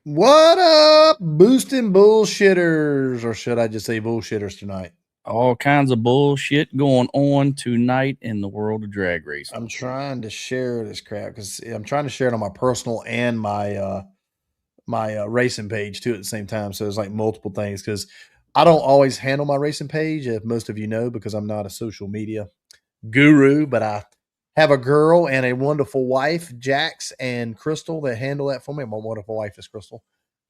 What up, boosting bullshitters, or should I just say bullshitters tonight? All kinds of bullshit going on tonight in the world of drag racing. I'm trying to share this crap because I'm trying to share it on my personal and my racing page too at the same time. So there's like multiple things because I don't always handle my racing page, if most of you know, because I'm not a social media guru, but I have a girl and a wonderful wife, Jax and Crystal, that handle that for me. My wonderful wife is Crystal,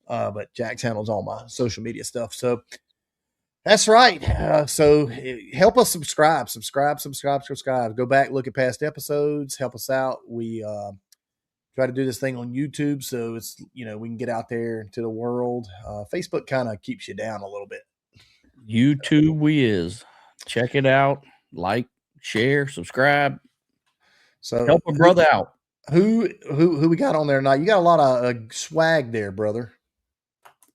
but Jax handles all my social media stuff. So that's right. So help us subscribe. Go back, look at past episodes. Help us out. We try to do this thing on YouTube, so it's we can get out there to the world. Facebook kind of keeps you down a little bit. YouTube we is. Check it out. Like, share, subscribe. So help a brother out. Who we got on there tonight? You got a lot of swag there, brother.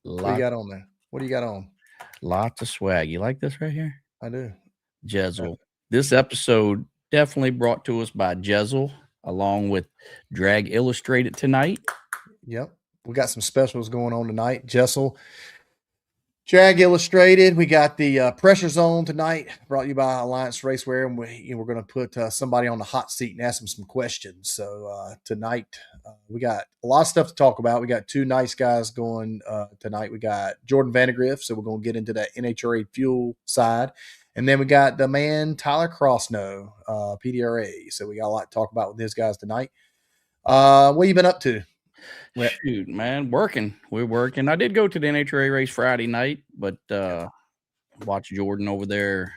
What do you got on there? What do you got on? Lots of swag. You like this right here? I do. Jezel. This episode definitely brought to us by Jezel, along with Drag Illustrated tonight. Yep. We got some specials going on tonight. Jessel, Drag Illustrated. We got the Pressure Zone tonight, brought to you by Alliance Racewear, and we're going to put somebody on the hot seat and ask them some questions. So tonight we got a lot of stuff to talk about. We got two nice guys going tonight. We got Jordan Vandergriff, so we're going to get into that NHRA fuel side. And then we got the man Tyler Crossnoe, PDRA. So we got a lot to talk about with these guys tonight. What you been up to? Shoot, man, working. We're working. I did go to the NHRA race Friday night, but watched Jordan over there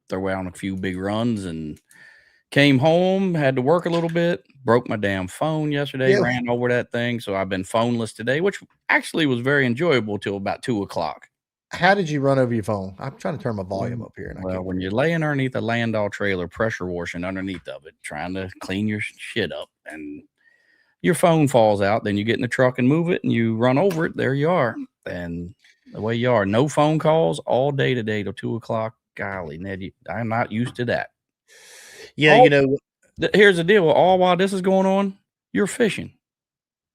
throw out a few big runs and came home, had to work a little bit, broke my damn phone yesterday, ran over that thing. So I've been phoneless today, which actually was very enjoyable till about 2 o'clock. How did you run over your phone? I'm trying to turn my volume up here. Well, when you're laying underneath a Landau trailer, pressure washing underneath of it, trying to clean your shit up, and your phone falls out, then you get in the truck and move it, and you run over it. There you are. And the way you are, no phone calls all day today till 2 o'clock. Golly, Ned, I'm not used to that. Yeah, here's the deal. All while this is going on, you're fishing.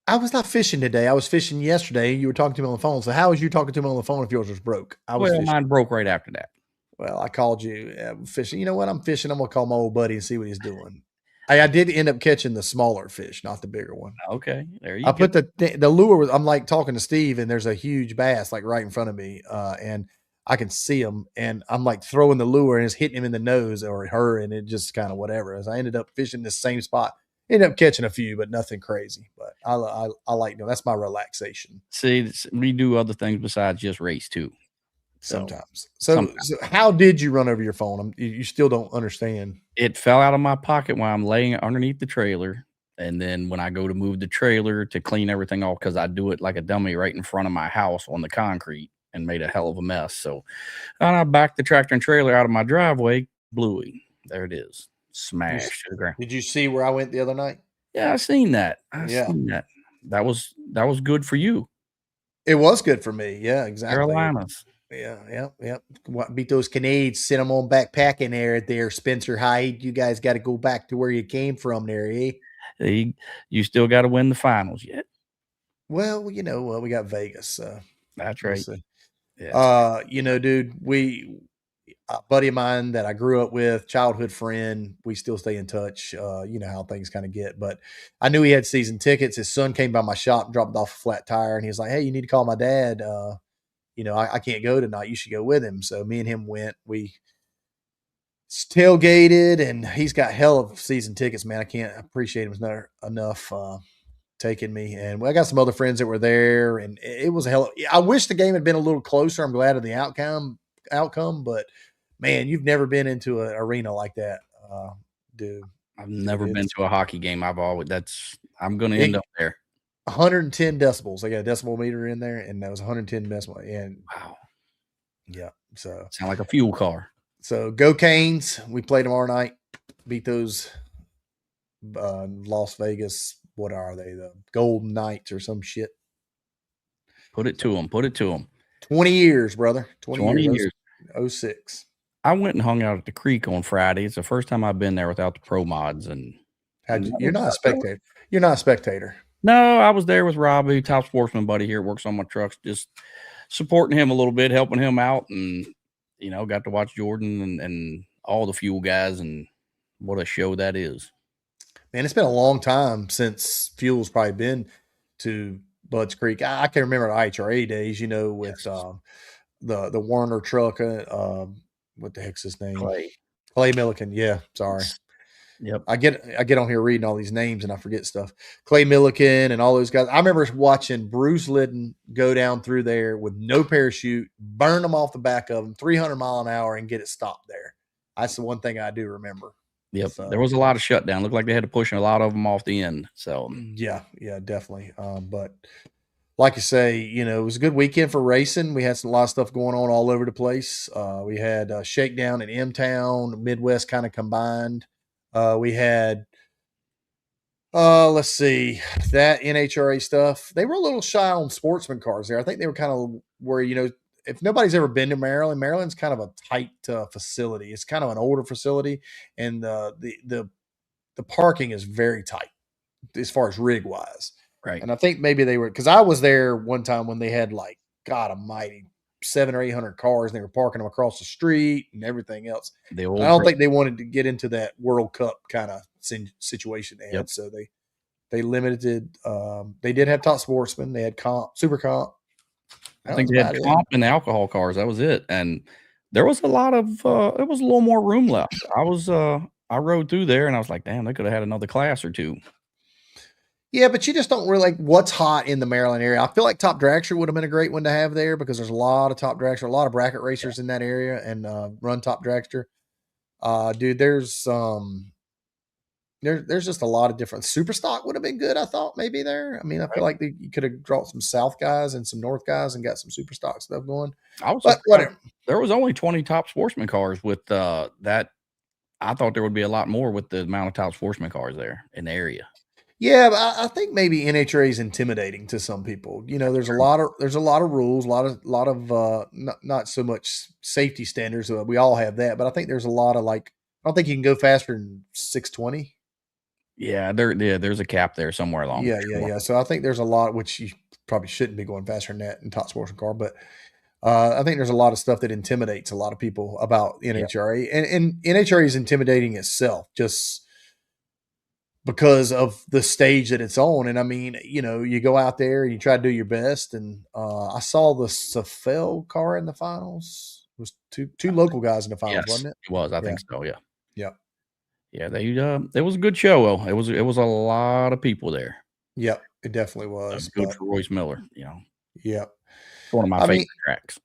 I was not fishing today. I was fishing yesterday. You were talking to me on the phone. So how was you talking to me on the phone if yours was broke? Mine broke right after that. Well, I called you fishing. You know what? I'm fishing. I'm going to call my old buddy and see what he's doing. I did end up catching the smaller fish, not the bigger one. Okay, there you go. I put the lure. I'm like talking to Steve, and there's a huge bass like right in front of me, and I can see him, and I'm like throwing the lure, and it's hitting him in the nose or her, and it just kind of whatever. As I ended up fishing this same spot, ended up catching a few, but nothing crazy. But I like that's my relaxation. See, we do other things besides just race too. Sometimes. So how did you run over your phone? You still don't understand. It fell out of my pocket while I'm laying underneath the trailer. And then when I go to move the trailer to clean everything off, because I do it like a dummy right in front of my house on the concrete and made a hell of a mess. So and I backed the tractor and trailer out of my driveway, bluey. There it is. Smashed to the ground. Did you see where I went the other night? Yeah, I seen that. Seen that. That was good for you. It was good for me. Yeah, exactly. Carolinas. Yeah. Beat those Canadians, send them on backpacking there, Spencer Hyde. You guys got to go back to where you came from there, eh? You still got to win the finals yet. Well, we got Vegas. That's right. Yeah. Dude, a buddy of mine that I grew up with, childhood friend, we still stay in touch. You know how things kind of get, but I knew he had season tickets. His son came by my shop and dropped off a flat tire, and he was like, "Hey, you need to call my dad. I can't go tonight. You should go with him." So me and him went. We tailgated, and he's got hell of season tickets, man. I can't appreciate him enough taking me. And I got some other friends that were there, and it was a hell. I wish the game had been a little closer. I'm glad of the outcome, but man, you've never been into an arena like that, dude. I've never been to a hockey game. I'm going to end up there. 110 decibels. I got a decibel meter in there, and that was 110 decibel. And wow. Yeah. So sound like a fuel car. So go Canes. We play tomorrow night. Beat those Las Vegas. What are they? The Golden Knights or some shit. Put it to them. 20 years, brother. 20 years. 06. I went and hung out at the creek on Friday. It's the first time I've been there without the pro mods. And you're not a spectator. You're not a spectator. No, I was there with Robbie, top sportsman buddy here, works on my trucks, just supporting him a little bit, helping him out, and got to watch Jordan and all the fuel guys, and what a show that is. Man, it's been a long time since Fuel's probably been to Budds Creek. I can remember the IHRA days, with Yes. the Warner truck. What the heck's his name? Clay Milliken. Yeah, sorry. Yep. I get on here reading all these names and I forget stuff. Clay Milliken and all those guys. I remember watching Bruce Lydon go down through there with no parachute, burn them off the back of them, 300 mile an hour, and get it stopped there. That's the one thing I do remember. Yep. So, there was a lot of shutdown. Looked like they had to push a lot of them off the end. So yeah, definitely. But like you say, it was a good weekend for racing. We had a lot of stuff going on all over the place. We had Shakedown in M-Town, Midwest kind of combined. We had, let's see, that NHRA stuff. They were a little shy on sportsman cars there. I think they were kind of where, if nobody's ever been to Maryland, Maryland's kind of a tight facility. It's kind of an older facility, and the parking is very tight as far as rig wise. right. And I think maybe they were, because I was there one time when they had like, God almighty, 700 or 800 cars, and they were parking them across the street and everything else. I don't think they wanted to get into that World Cup kind of situation they had. Yep. So they limited. They did have top sportsmen. They had super comp. I think they had comp and alcohol cars. That was it. And there was a lot of, it was a little more room left. I rode through there and I was like, damn, they could have had another class or two. Yeah, but you just don't really like what's hot in the Maryland area. I feel like Top Dragster would have been a great one to have there because there's a lot of Top Dragster, a lot of bracket racers in that area, and run Top Dragster. Dude, there's just a lot of different. Super stock would have been good. I thought maybe there. I mean, I feel like you could have brought some South guys and some North guys and got some super stock stuff going. But whatever. There was only 20 top sportsman cars with that. I thought there would be a lot more with the amount of top sportsman cars there in the area. Yeah, but I think maybe NHRA is intimidating to some people. There's a lot of rules, a lot of not so much safety standards. We all have that, but I think there's a lot of I don't think you can go faster than 620. Yeah, there's a cap there somewhere along. Yeah. So I think there's a lot, which you probably shouldn't be going faster than that in top sportsman car, but I think there's a lot of stuff that intimidates a lot of people about NHRA, and NHRA is intimidating itself just because of the stage that it's on. And I mean, you go out there and you try to do your best. And I saw the Safel car in the finals. It was two local guys in the finals, wasn't it? It was. I think so. Yeah. Yeah. Yeah. It was a good show. It was a lot of people there. Yep. It definitely was. Good for Royce Miller, Yep. One of my favorite tracks.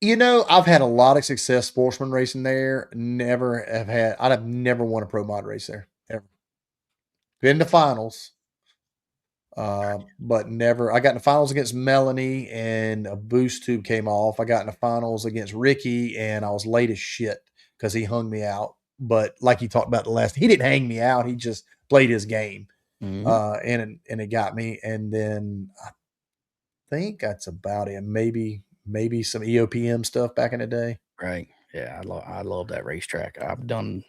I've had a lot of success sportsman racing there. I'd have never won a pro mod race there ever. Been to finals, but never. I got in the finals against Melanie, and a boost tube came off. I got in the finals against Ricky, and I was late as shit because he hung me out. But like he talked about he didn't hang me out. He just played his game, and it got me. And then I think that's about it. Maybe some EOPM stuff back in the day. Right. Yeah, I love that racetrack. I've done.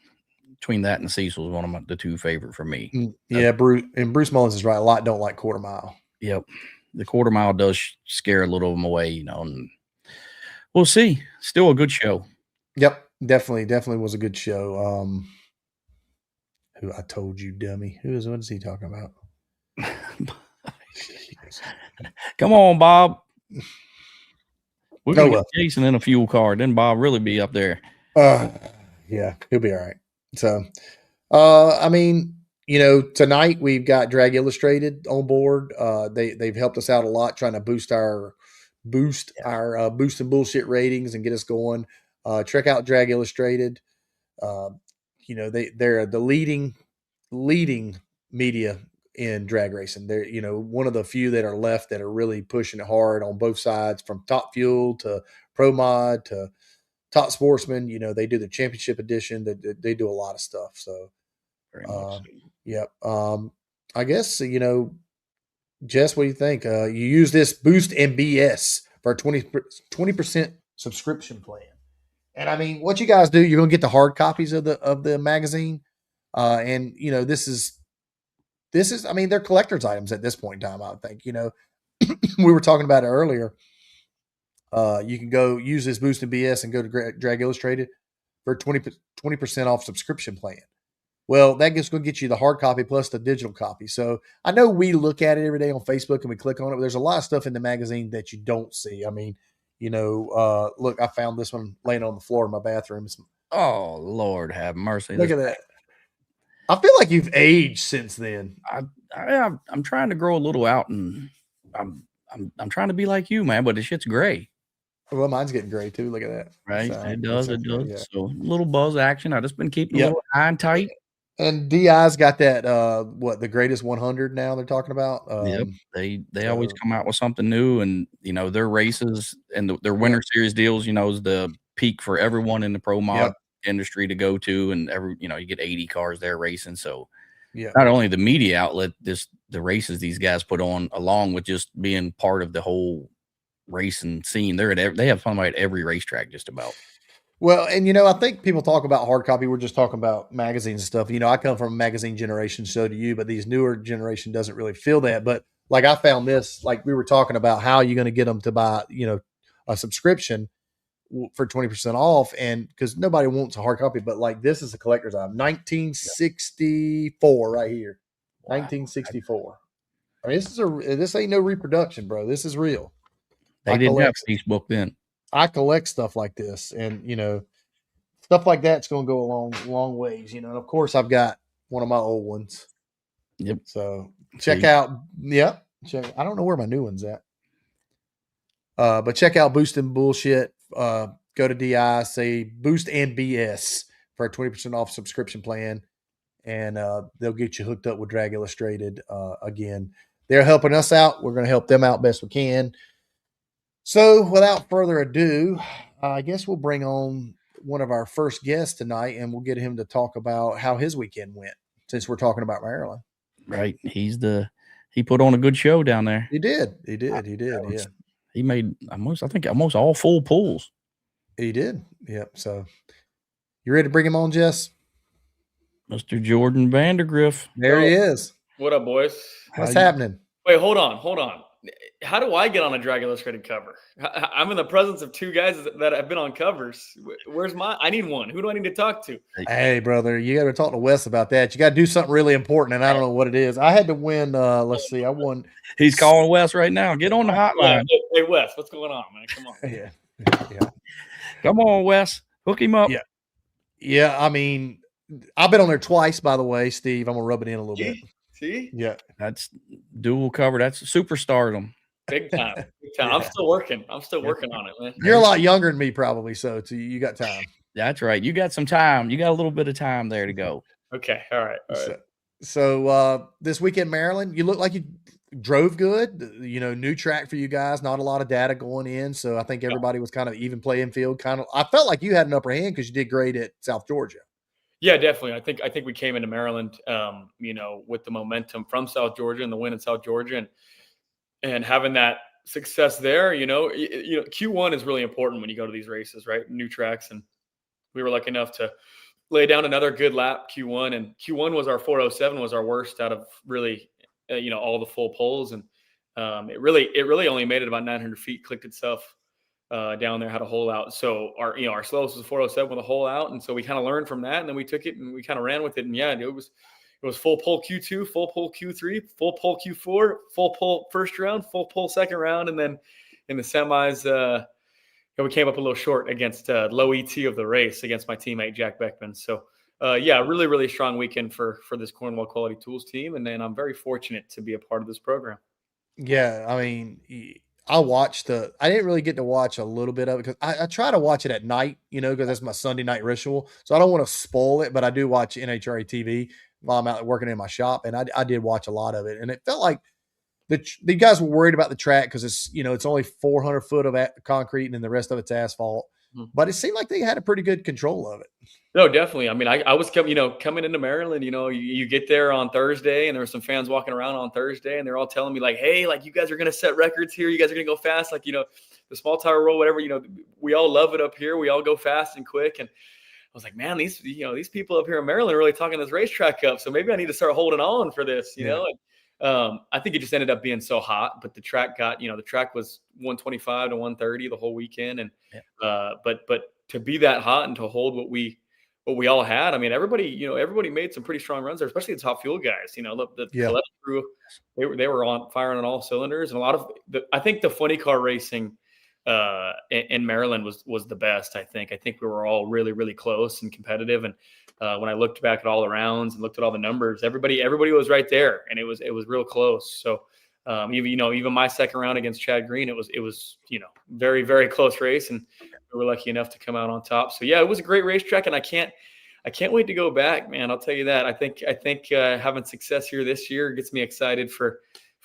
Between that and Cecil is one of the two favorite for me. Yeah, Bruce Mullins is right. A lot don't like quarter mile. Yep. The quarter mile does scare a little of them away, and we'll see. Still a good show. Yep. Definitely was a good show. Who I told you, dummy. What is he talking about? Come on, Bob. We're going to get Jason in a fuel car. Then Bob really be up there. Yeah, he'll be all right. So, I mean, tonight we've got Drag Illustrated on board. They've helped us out a lot trying to boost our Boost and Bullshit ratings and get us going. Check out Drag Illustrated. They're the leading media in drag racing. They're, one of the few that are left that are really pushing it hard on both sides, from Top Fuel to Pro Mod to Top Sportsman. They do the championship edition. They do a lot of stuff. So, very much. Yep. I guess, Jess, what do you think? You use this Boost and BS for a 20% subscription plan. And I mean, what you guys do, you're going to get the hard copies of the magazine. And this this is, I mean, they're collector's items at this point in time, I think. We were talking about it earlier. You can go use this Boost and BS and go to Drag Illustrated for 20% off subscription plan. Well, that is going to get you the hard copy plus the digital copy. So I know we look at it every day on Facebook and we click on it, but there's a lot of stuff in the magazine that you don't see. I mean, look, I found this one laying on the floor in my bathroom. Oh, Lord have mercy. Look at that. I feel like you've aged since then. I'm trying to grow a little out, and I'm trying to be like you, man, but the shit's gray. Well, mine's getting gray too. Look at that. Right. So, it does. Yeah. So a little buzz action. I just been keeping a little high and tight. And DI's got that, the greatest 100 now they're talking about. Yep. They always come out with something new, and, their races and their winter series deals, is the peak for everyone in the pro mod industry to go to. And you get 80 cars there racing. So not only the media outlet, the races these guys put on, along with just being part of the whole racing scene. They have fun at every racetrack just about. Well, and I think people talk about hard copy. We're just talking about magazines and stuff. I come from a magazine generation, so do you, but these newer generation doesn't really feel that. But like I found this, like we were talking about how you're going to get them to buy, a subscription for 20% off. And because nobody wants a hard copy, but like this is a collector's item, 1964 right here. Wow. 1964. I mean, this ain't no reproduction, bro. This is real. They didn't have Facebook then. I collect stuff like this, and stuff like that's going to go a long ways. And of course, I've got one of my old ones. Yep. So check out. Yep. I don't know where my new one's at. But check out Boost and Bullshit. Go to DI, say Boost and BS for a 20% off subscription plan, and they'll get you hooked up with Drag Illustrated. Again, they're helping us out. We're going to help them out best we can. So without further ado, I guess we'll bring on one of our first guests tonight, and we'll get him to talk about how his weekend went, since we're talking about Maryland. Right. He put on a good show down there. He did. He made almost all full pulls. He did. Yep. So you ready to bring him on, Jess? Mr. Jordan Vandergriff. There he is. What up, boys? What's happening? Wait, hold on. How do I get on a Drag Illustrated cover? I'm in the presence of two guys that have been on covers. Where's I need one. Who do I need to talk to? Hey, brother, you got to talk to Wes about that. You got to do something really important, and I don't know what it is. I had to win. Let's see. I won. He's calling Wes right now. Get on the hotline. Hey, Wes, what's going on, man? Come on. Yeah. Come on, Wes. Hook him up. Yeah. I mean, I've been on there twice, by the way, Steve. I'm gonna rub it in a little bit. See? Yeah. That's dual cover. That's superstardom. Big time. I'm still working. I'm still working on it, man. You're a lot younger than me, probably, so you got time. That's right. You got some time. You got a little bit of time there to go. Okay. All right. So this weekend, Maryland, you look like you drove good. New track for you guys. Not a lot of data going in, so I think everybody was kind of even playing field. I felt like you had an upper hand because you did great at South Georgia. Yeah, definitely. I think we came into Maryland, with the momentum from South Georgia and the win in South Georgia, and having that success there. Q1 is really important when you go to these races, right? New tracks, and we were lucky enough to lay down another good lap Q1, and Q1 was our 407 was our worst out of really, all the full poles, and it really only made it about 900 feet, clicked itself down there, had a hole out. So our slowest was 407 with a hole out. And so we kind of learned from that, and then we took it and we kind of ran with it. And it was full pole Q2, full pole Q3, full pole Q4, full pole first round, full pole second round. And then in the semis, we came up a little short against low ET of the race against my teammate, Jack Beckman. So really, really strong weekend for this Cornwall Quality Tools team. And then I'm very fortunate to be a part of this program. Yeah. I mean, I didn't really get to watch a little bit of it because I try to watch it at night, because that's my Sunday night ritual. So I don't want to spoil it, but I do watch NHRA TV while I'm out working in my shop. And I did watch a lot of it. And it felt like the guys were worried about the track because it's only 400 foot of concrete and then the rest of it's asphalt. Mm-hmm. But it seemed like they had a pretty good control of it. No, definitely. I mean, I was coming into Maryland, you get there on Thursday, and there were some fans walking around on Thursday, and they're all telling me like, hey, like you guys are going to set records here. You guys are going to go fast. Like, the small tower roll, whatever, we all love it up here. We all go fast and quick. And was like, man, these people up here in Maryland are really talking this racetrack up. So maybe I need to start holding on for this, you know? And, I think it just ended up being so hot, but the track the track was 125 to 130 the whole weekend. And, but to be that hot and to hold what we all had, I mean, everybody made some pretty strong runs there, especially the top fuel guys. You know, the Colette crew, they were on firing on all cylinders, and a lot of I think the funny car racing in Maryland was the best. I think we were all really, really close and competitive. And when I looked back at all the rounds and looked at all the numbers, everybody was right there, and it was real close. So even my second round against Chad Green, it was very, very close race, and we were lucky enough to come out on top. So yeah, it was a great racetrack, and I can't wait to go back, man. I'll tell you that. I think having success here this year gets me excited for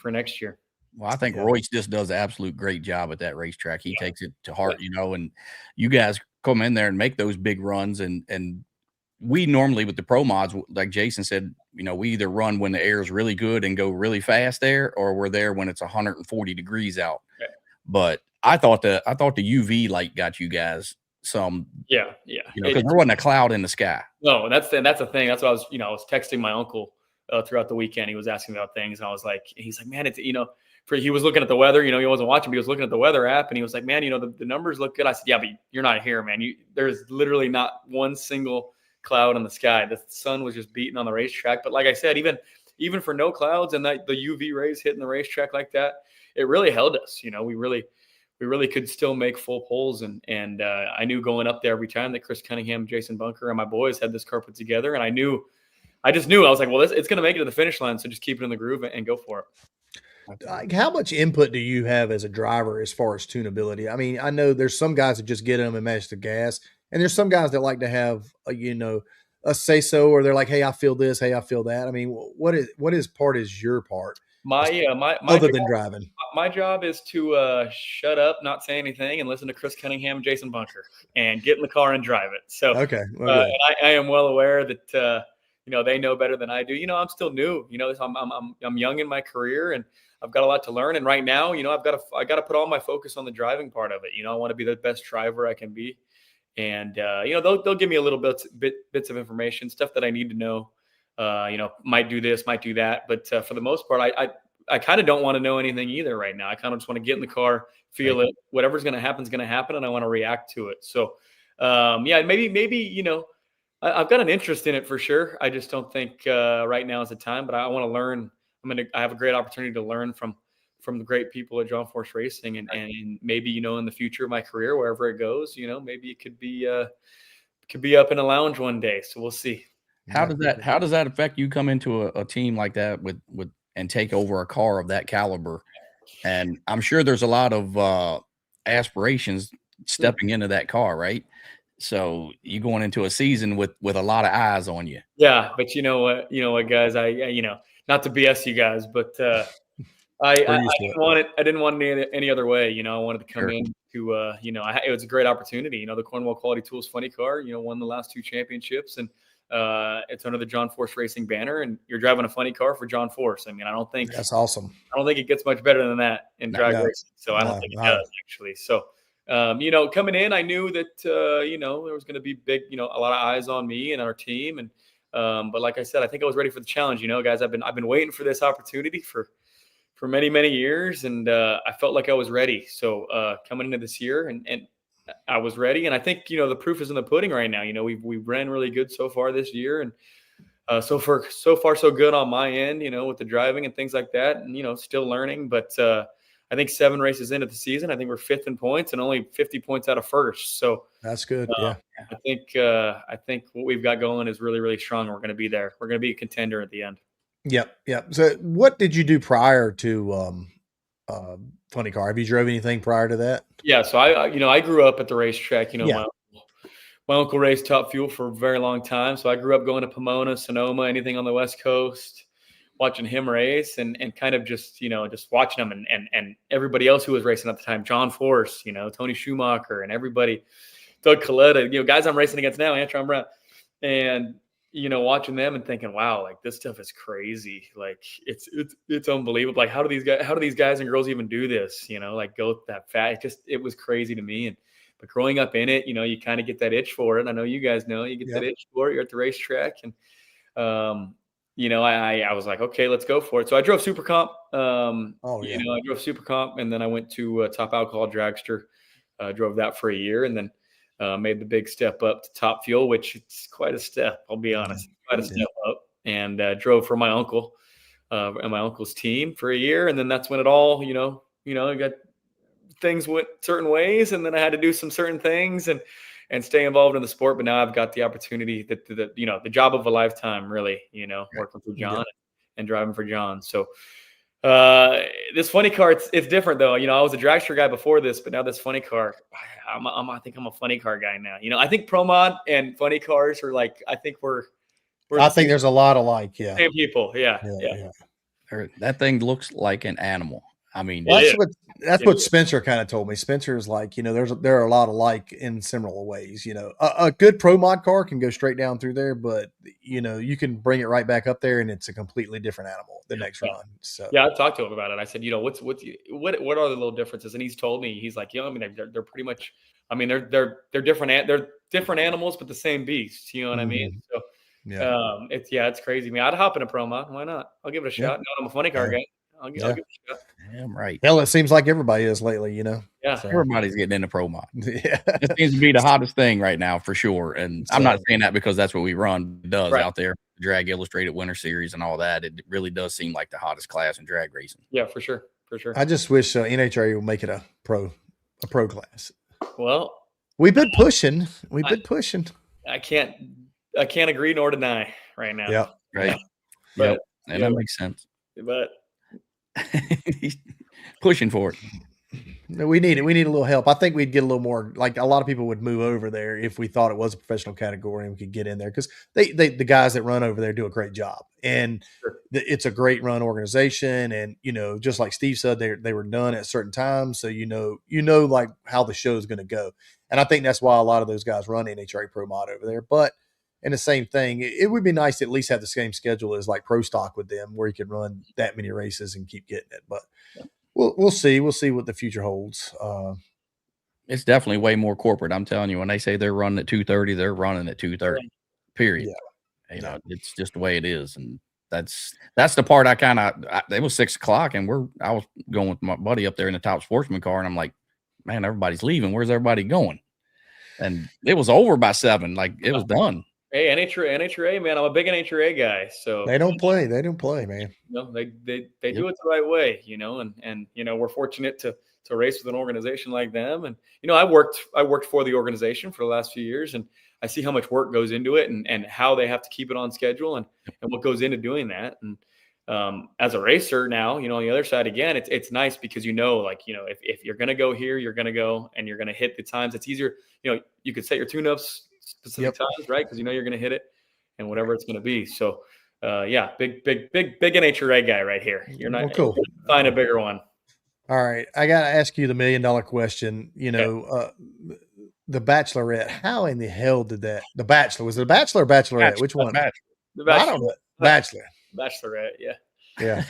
next year. Well, I think Royce just does an absolute great job at that racetrack. He takes it to heart, and you guys come in there and make those big runs. And we normally with the pro mods, like Jason said, we either run when the air is really good and go really fast there, or we're there when it's 140 degrees out. Okay. But I thought the UV light got you guys some. Yeah. Because there wasn't a cloud in the sky. No, that's the thing. That's what I was texting my uncle throughout the weekend. He was asking about things, and I was like, he's like, man, it's he was looking at the weather, he wasn't watching, but he was looking at the weather app, and he was like, man, the numbers look good. I said, yeah, but you're not here, man. There's literally not one single cloud in the sky. The sun was just beating on the racetrack. But like I said, even for no clouds and the UV rays hitting the racetrack like that, it really held us. We really could still make full poles. And I knew going up there every time that Chris Cunningham, Jason Bunker, and my boys had this car put together. And I just knew, I was like, well, it's going to make it to the finish line. So just keep it in the groove and go for it. How much input do you have as a driver as far as tunability? I mean, I know there's some guys that just get them and match the gas, and there's some guys that like to have a say so, or they're like, hey, I feel this, hey, I feel that. I mean, what is your part? Other than driving, my job is to shut up, not say anything, and listen to Chris Cunningham and Jason Bunker, and get in the car and drive it. So okay, and I am well aware that they know better than I do. I'm still new. I'm young in my career, and I've got a lot to learn. And right now, I got to put all my focus on the driving part of it. I want to be the best driver I can be. And, they'll give me a little bits of information, stuff that I need to know, might do this, might do that. But for the most part, I kind of don't want to know anything either right now. I kind of just want to get in the car, feel it, whatever's going to happen is going to happen. And I want to react to it. So, maybe, I've got an interest in it for sure. I just don't think right now is the time, but I want to learn. I have a great opportunity to learn from the great people at John Force Racing, and maybe, in the future of my career, wherever it goes, maybe it could be up in a lounge one day. So we'll see. How does that affect you come into a team like that with and take over a car of that caliber? And I'm sure there's a lot of aspirations stepping into that car, right? So you going into a season with a lot of eyes on you. Yeah, but you know what, guys, not to BS you guys, but I didn't want it any other way. I wanted to come in to, it was a great opportunity. The Cornwall Quality Tools Funny Car, won the last 2 championships, and it's under the John Force Racing banner, and you're driving a funny car for John Force. I mean, I don't think that's awesome. I don't think it gets much better than that in drag racing. So I don't think it does actually. So, coming in, I knew that, there was going to be big, a lot of eyes on me and our team. And, but like I said, I think I was ready for the challenge. Guys, I've been waiting for this opportunity for many, many years. And I felt like I was ready. So coming into this year and I was ready. And I think, the proof is in the pudding right now. We ran really good so far this year. And so far, so good on my end, with the driving and things like that. And, still learning. But I think 7 races into the season, I think we're 5th in points and only 50 points out of first. So that's good. Yeah. I think what we've got going is really, really strong. We're going to be there. We're going to be a contender at the end. Yep. So what did you do prior to Funny Car? Have you drove anything prior to that? Yeah. So I grew up at the racetrack. My uncle raced Top Fuel for a very long time. So I grew up going to Pomona, Sonoma, anything on the West Coast, watching him race and kind of just watching him and everybody else who was racing at the time, John Force, Tony Schumacher and everybody, Doug Coletta, guys I'm racing against now, Antron Brown, and, watching them and thinking, wow, like this stuff is crazy. Like it's unbelievable. Like how do these guys and girls even do this? Like go that fast? It was crazy to me. And But growing up in it, you kind of get that itch for it. I know you guys know you get that itch for it. You're at the racetrack, and I was like, okay, let's go for it. So I drove Super Comp. I drove Super Comp, and then I went to Top Alcohol Dragster. Drove that for a year, and then made the big step up to Top Fuel, which it's quite a step. I'll be honest, quite a step up. And drove for my uncle and my uncle's team for a year, and then that's when it all, I got things went certain ways, and then I had to do some certain things and stay involved in the sport. But now I've got the opportunity, the job of a lifetime, really, working for John and driving for John. So this funny car, it's different though. I was a dragster guy before this, but now this funny car, I think I'm a funny car guy now. I think Pro Mod and funny cars are like, I think I think there's a lot of same people. Yeah. That thing looks like an animal. I mean, that's what Spencer kind of told me. Spencer is like, there are a lot alike in similar ways. A good Pro Mod car can go straight down through there, but you can bring it right back up there, and it's a completely different animal the next run. So I talked to him about it. I said, what are the little differences? And he's told me, he's like, I mean, they're pretty much, I mean, they're different. They're different animals, but the same beast. You know what I mean? So it's crazy. I mean, I'd hop in a Pro Mod. Why not? I'll give it a shot. No, I'm a funny car guy. I'll give it a shot. Damn right. Hell, it seems like everybody is lately, Yeah. So everybody's getting into Pro Mod. Yeah. It seems to be the hottest thing right now for sure. And I'm not saying that because that's what we run. It does out there. Drag Illustrated Winter Series and all that. It really does seem like the hottest class in drag racing. Yeah, for sure. For sure. I just wish NHRA would make it a pro class. Well, we've been pushing. I can't agree nor deny right now. Yeah. Right. But and that makes sense. But he's pushing for it. No, we need it. We need a little help. I think we'd get a little more, like a lot of people would move over there if we thought it was a professional category and we could get in there, because the guys that run over there do a great job, and it's a great run organization. And just like Steve said, they were done at certain times, so like how the show is going to go. And I think that's why a lot of those guys run NHRA Pro Mod over there. But and the same thing, it would be nice to at least have the same schedule as like Pro Stock with them, where you could run that many races and keep getting it. But we'll see. We'll see what the future holds. It's definitely way more corporate. I'm telling you, when they say they're running at 2:30, they're running at 2:30. Period. Yeah. It's just the way it is, and that's the part I kind of. It was 6 o'clock, and I was going with my buddy up there in the Top Sportsman car, and I'm like, man, everybody's leaving. Where's everybody going? And it was over by 7. Like it was done. Hey, NHRA, man, I'm a big NHRA guy. So they don't play, man. They do it the right way, and we're fortunate to race with an organization like them. And I worked for the organization for the last few years, and I see how much work goes into it, and how they have to keep it on schedule, and what goes into doing that. And as a racer now, on the other side again, it's nice because if you're gonna go here, you're gonna go and you're gonna hit the times. It's easier. You could set your tune-ups specific times, right? Because you're going to hit it, and whatever it's going to be. So, big NHRA guy right here. You're not cool. Find a bigger one. All right, I got to ask you the $1 million question. The Bachelorette. How in the hell did that? The Bachelor, was it a Bachelor or Bachelorette? Which one? The Bachelor. I don't know. Bachelor. Bachelorette. Yeah. Yeah.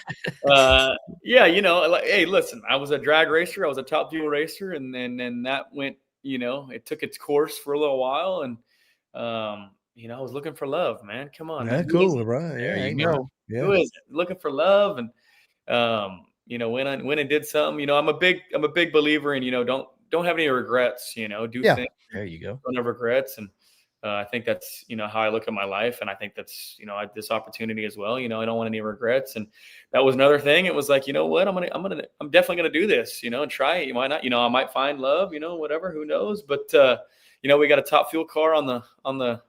Hey, listen, I was a drag racer. I was a Top Fuel racer, and then that went. It took its course for a little while, and I was looking for love, man. Come on, man. Cool, right? Yeah, you know. Yeah. Who is it? Looking for love, and when I did something, I'm a big believer in don't have any regrets. Do things. There you go. Don't have regrets, and I think that's how I look at my life, and I think that's this opportunity as well. I don't want any regrets, and that was another thing. It was like, what, I'm definitely gonna do this, and try it. Why not? I might find love, whatever, who knows? But we got a Top Fuel car on the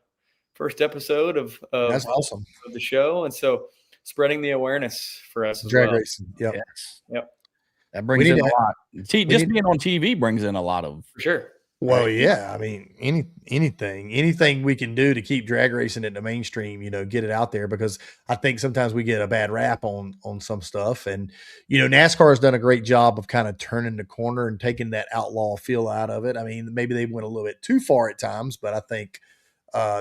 first episode of that's awesome of the show, and so spreading the awareness for us as drag well. racing. Yep. Yes. Yep. That brings in a lot. Just being on TV brings in a lot of for sure. Well, yeah. I mean, anything we can do to keep drag racing in the mainstream, get it out there, because I think sometimes we get a bad rap on some stuff. And, NASCAR has done a great job of kind of turning the corner and taking that outlaw feel out of it. I mean, maybe they went a little bit too far at times, but I think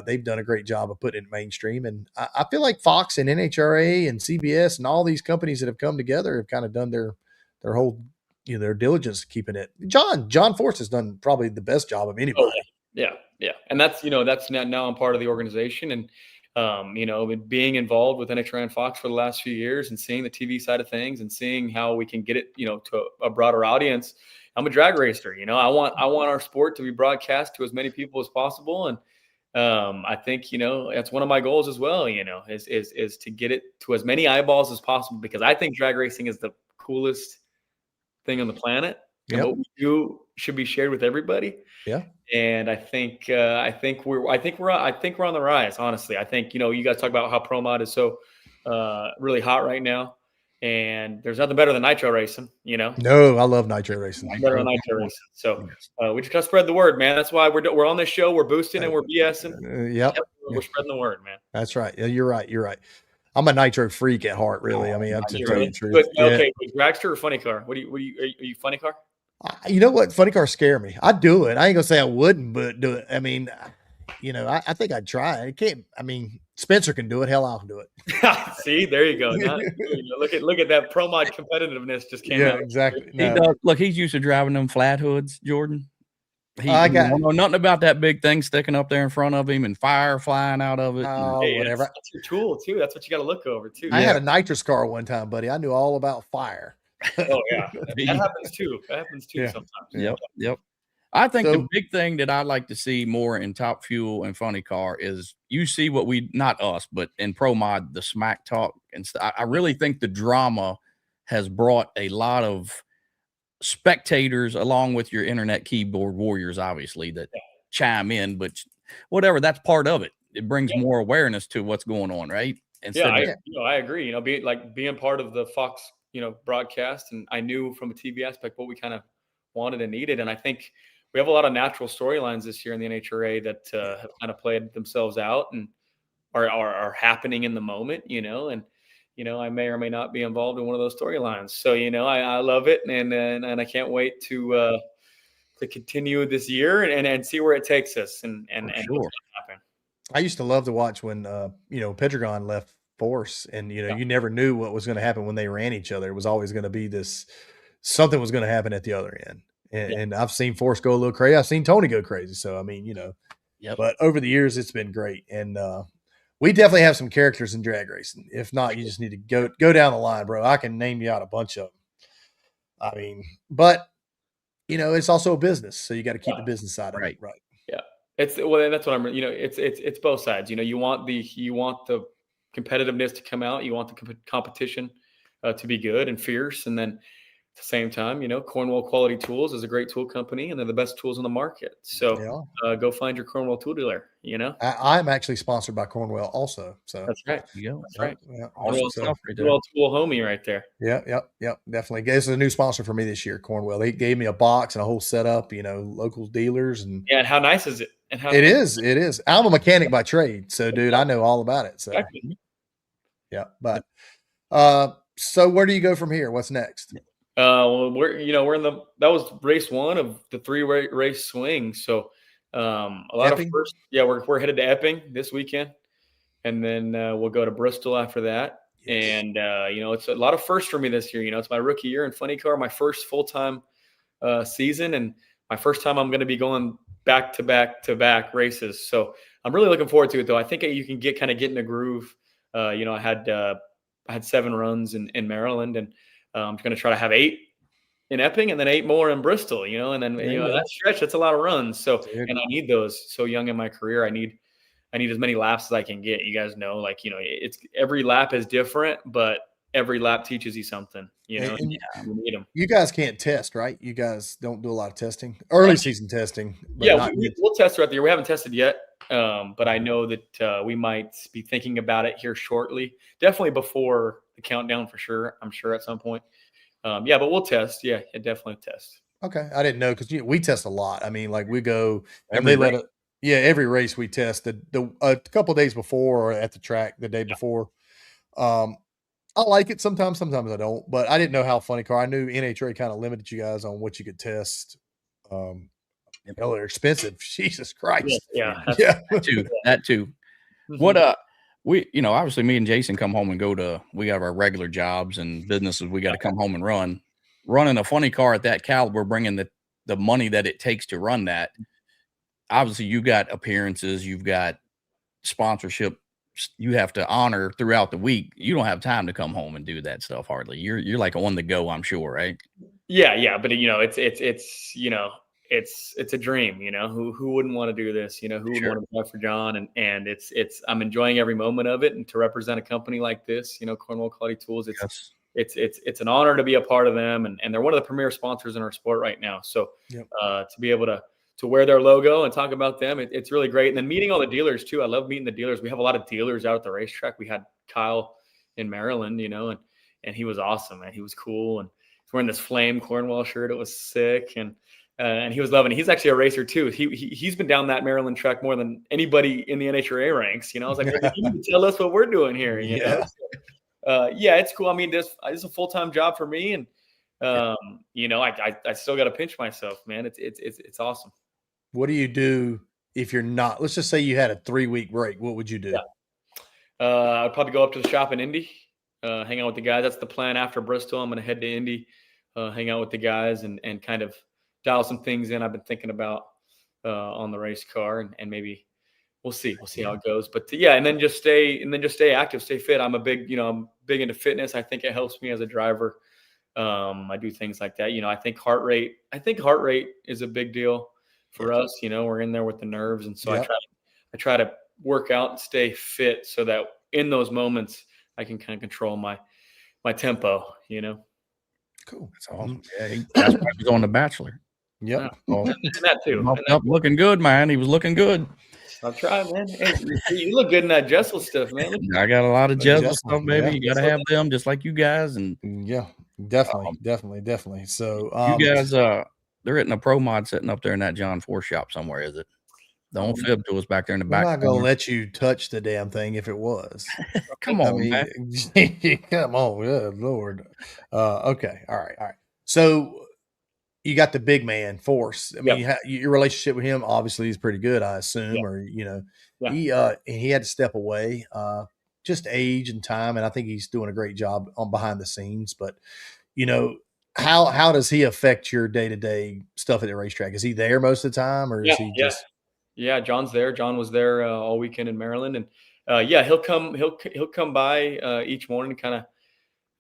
they've done a great job of putting it mainstream. And I feel like Fox and NHRA and CBS and all these companies that have come together have kind of done their whole their diligence keeping it. John Force has done probably the best job of anybody. Oh, yeah. And that's now I'm part of the organization, and being involved with NHRA and Fox for the last few years and seeing the TV side of things and seeing how we can get it, to a broader audience. I'm a drag racer. I want our sport to be broadcast to as many people as possible. And I think, that's one of my goals as well, is to get it to as many eyeballs as possible, because I think drag racing is the coolest thing on the planet. Yep. And what we do should be shared with everybody. Yeah. And I think we're on the rise. Honestly, I think, you guys talk about how pro mod is so really hot right now, and there's nothing better than nitro racing. No, I love nitro racing. Better than nitro racing. So we just gotta spread the word, man. That's why we're on this show. We're boosting and we're BSing. Yep. We're spreading the word, man. That's right. Yeah, you're right. I'm a nitro freak at heart, really. I mean, I'm to tell you the truth. But, okay, dragster or funny car? Are you funny car? You know what? Funny cars scare me. I'd do it. I ain't gonna say I wouldn't, but do it. I mean, I think I'd try. I can't. I mean, Spencer can do it. Hell, I'll do it. See, there you go. Look at that pro mod competitiveness just came out. Yeah, exactly. He does. Look, he's used to driving them flat hoods, Jordan. He don't know nothing about that big thing sticking up there in front of him and fire flying out of it. Whatever. That's your tool too. That's what you got to look over too. I had a nitrous car one time, buddy. I knew all about fire. Oh yeah, that happens too. Sometimes. Yep. I think the big thing that I'd like to see more in Top Fuel and Funny Car is you see what not us, but in Pro Mod, the smack talk and stuff. I really think the drama has brought a lot of spectators, along with your internet keyboard warriors, obviously, that chime in. But whatever, that's part of it. It brings more awareness to what's going on, right? I agree. Being part of the Fox broadcast, and I knew from a TV aspect what we kind of wanted and needed, and I think we have a lot of natural storylines this year in the NHRA that have kind of played themselves out and are happening in the moment, and I may or may not be involved in one of those storylines. So I love it, and I can't wait to continue this year and see where it takes us and what's going to happen. I used to love to watch when Pedragon left Force, and you never knew what was going to happen when they ran each other. It was always going to be something was going to happen at the other end. And I've seen Force go a little crazy. I've seen Tony go crazy. So I mean, but over the years it's been great. And we definitely have some characters in drag racing. If not, you just need to go down the line, bro. I can name you out a bunch of them. I mean, but it's also a business, so you got to keep the business side of it, right? Yeah, that's what I'm. It's both sides. You want the competitiveness to come out. You want the competition to be good and fierce, and then at the same time, Cornwell Quality Tools is a great tool company, and they're the best tools in the market. So go find your Cornwell tool dealer. I'm actually sponsored by Cornwell also. So that's right. That's right. Yeah, Cornwell tool homie right there. Yep. Definitely. This is a new sponsor for me this year. Cornwell. They gave me a box and a whole setup. Local dealers and and how nice is it? And it is. I'm a mechanic by trade, so dude, I know all about it. So yeah, but so where do you go from here? What's next? Well, we're in that was race one of the 3 race swing. So a lot Epping? of first, we're headed to Epping this weekend, and then we'll go to Bristol after that. Yes. And it's a lot of firsts for me this year. It's my rookie year in Funny Car, my first full-time season, and my first time I'm going to be going back to back races. So I'm really looking forward to it, though. I think you can get in a groove. I had 7 runs in Maryland, and I'm going to try to have 8 in Epping and then 8 more in Bristol, and then, that stretch, that's a lot of runs. So, and I need those so young in my career. I need as many laps as I can get. You guys know, it's every lap is different, but every lap teaches you something, and you need them. You guys can't test, right? You guys don't do a lot of testing, early season testing. But we'll test throughout the year. We haven't tested yet. But I know that we might be thinking about it here shortly. Definitely before the countdown for sure. I'm sure at some point. But we'll test. Yeah, definitely test. Okay, I didn't know because we test a lot. I mean, we go and they let it. Yeah, every race we test a couple of days before or at the track the day before. I like it sometimes I don't. But I didn't know how Funny Car. I knew NHRA kind of limited you guys on what you could test. They're expensive. Jesus Christ. Yeah. That too. Mm-hmm. What we obviously me and Jason come home and we got our regular jobs and businesses we got to come home and run. running a funny car at that caliber, bringing the money that it takes to run that. Obviously, you got appearances, you've got sponsorship you have to honor throughout the week. You don't have time to come home and do that stuff hardly. You're like on the go, I'm sure, right? Yeah, but it's you know, it's a dream, you know. Who wouldn't want to do this? You know, who would want to drive for John? And it's I'm enjoying every moment of it, and to represent a company like this, you know, Cornwall Quality Tools, it's an honor to be a part of them, and they're one of the premier sponsors in our sport right now. So to be able to wear their logo and talk about them, it's really great. And then meeting all the dealers too. I love meeting the dealers. We have a lot of dealers out at the racetrack. We had Kyle in Maryland, you know, and he was awesome, man. He was cool, and he's wearing this flame Cornwall shirt. It was sick, and he was loving it. He's actually a racer too. He's been down that Maryland track more than anybody in the NHRA ranks. You know, I was like, you need to tell us what we're doing here. You know, it's cool. I mean, this is a full-time job for me, and you know, I still got to pinch myself, man. It's awesome. What do you do if you're not? Let's just say you had a 3-week break. What would you do? I'd probably go up to the shop in Indy, hang out with the guys. That's the plan after Bristol. I'm going to head to Indy, hang out with the guys, and kind of dial some things in I've been thinking about on the race car, and maybe we'll see how it goes. But and then just stay active, stay fit. I'm big into fitness. I think it helps me as a driver. I do things like that. You know, I think heart rate is a big deal for us. You know, we're in there with the nerves, and so I try to work out and stay fit so that in those moments I can kind of control my tempo, you know. Cool. That's awesome. Yeah, that's why he's on The Bachelor. Yep. And that too. Looking good, man. He was looking good. I'll try, man. Hey, you look good in that Jessel stuff, man. I got a lot of Jessel stuff, baby. You got to have them just like you guys. And definitely. So you guys, they're hitting a pro mod sitting up there in that John Force shop somewhere, is it? Don't fib to us back there in the back. I'm not going to let you touch the damn thing if it was. Come on, man. Come on. Good Lord. Okay. All right. So you got the big man Force. I mean, your relationship with him obviously is pretty good, I assume, or, you know, he had to step away, just age and time. And I think he's doing a great job on behind the scenes, but you know, how does he affect your day-to-day stuff at the racetrack? Is he there most of the time, or is he just? Yeah, John's there. John was there all weekend in Maryland, and he'll come by each morning and kind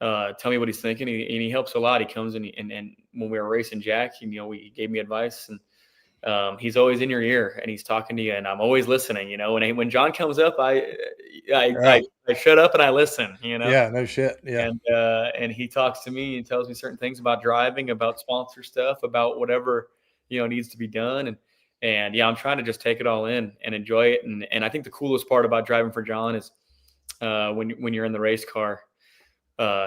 of tell me what he's thinking. And he helps a lot. He comes and when we were racing Jack, he gave me advice, and he's always in your ear and he's talking to you, and I'm always listening. You know, when John comes up, I shut up and I listen. You know. Yeah. No shit. Yeah. And he talks to me and tells me certain things about driving, about sponsor stuff, about whatever needs to be done, and I'm trying to just take it all in and enjoy it. And I think the coolest part about driving for John is when you're in the race car,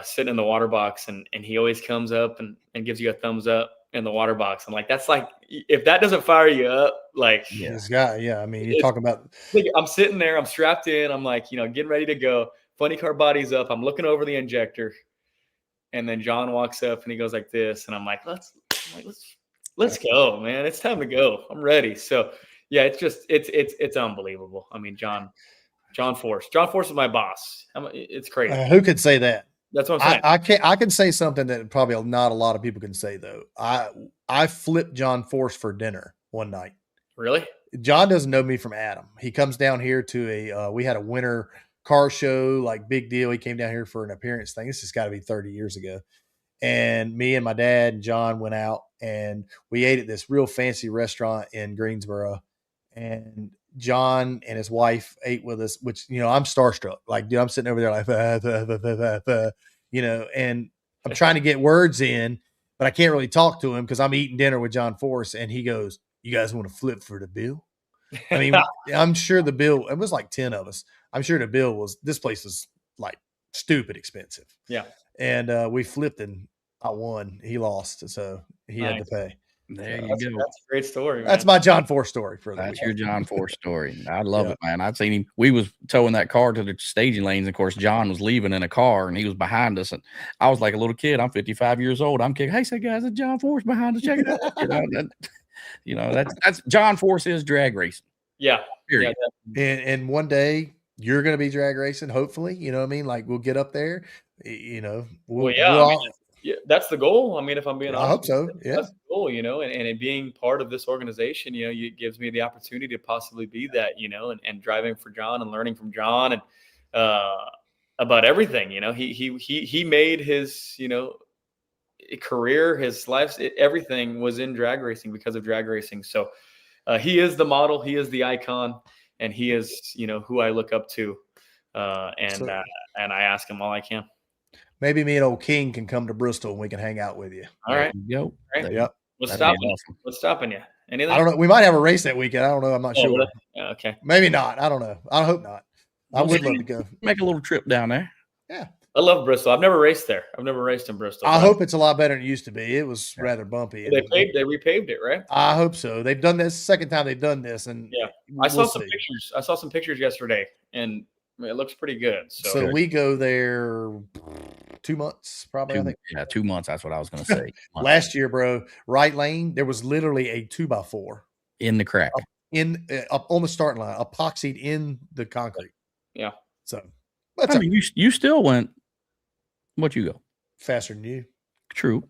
sitting in the water box, and he always comes up and gives you a thumbs up in the water box. I'm like, that's like, if that doesn't fire you up, like this guy, I mean, you're talking about. I'm sitting there, I'm strapped in, I'm like, getting ready to go. Funny car body's up. I'm looking over the injector, and then John walks up and he goes like this, and I'm like, let's go, man. It's time to go. I'm ready. So it's unbelievable. I mean, John Force is my boss. It's crazy. Who could say that? That's what I'm saying. I can say something that probably not a lot of people can say though. I flipped John Force for dinner one night. Really? John doesn't know me from Adam. He comes down here to we had a winter car show, like big deal. He came down here for an appearance thing. This has got to be 30 years ago. And me and my dad and John went out and we ate at this real fancy restaurant in Greensboro. And John and his wife ate with us, which, I'm starstruck. Like, dude, I'm sitting over there like, and I'm trying to get words in, but I can't really talk to him because I'm eating dinner with John Force. And he goes, "You guys want to flip for the bill?" I mean, I'm sure the bill, it was like 10 of us. I'm sure the bill this place was like stupid expensive. Yeah. And we flipped and I won. He lost. So he had to pay. There you go. That's a great story. Man. That's my John Force story. That's your John Force story. I love it, man. I've seen him. We was towing that car to the staging lanes. Of course, John was leaving in a car and he was behind us. And I was like a little kid. I'm 55 years old. I'm kicking. Hey, say guys, it's John Force behind us. Check it out. That's John Force is drag racing. Yeah. Period. Yeah, and one day you're going to be drag racing. Hopefully, you know what I mean? Like we'll get up there, Yeah, that's the goal. I mean, if I'm being honest, I hope so. Yeah, that's the goal, and it being part of this organization, it gives me the opportunity to possibly be that, and driving for John and learning from John and about everything. He made his career, his life, everything was in drag racing because of drag racing. So he is the model, he is the icon, and he is who I look up to, and I ask him all I can. Maybe me and old King can come to Bristol and we can hang out with you. All right. Go. All right. Yep. What's stopping you? Anything? I don't know. We might have a race that weekend. I don't know. I'm not sure. Really? Yeah, okay. Maybe not. I don't know. I hope not. I would love to go. Make a little trip down there. Yeah. I love Bristol. I've never raced there. I've never raced in Bristol. I hope it's a lot better than it used to be. It was rather bumpy. They repaved it, right? I hope so. They've done this second time they've done this, and yeah, I saw some pictures. I saw some pictures yesterday, and it looks pretty good. So we go there 2 months, probably. I think 2 months. That's what I was going to say. Last year, bro, right lane, there was literally a 2x4 in the crack, up on the starting line, epoxied in the concrete. Yeah. So, I mean, you still went. What you go faster than you? True.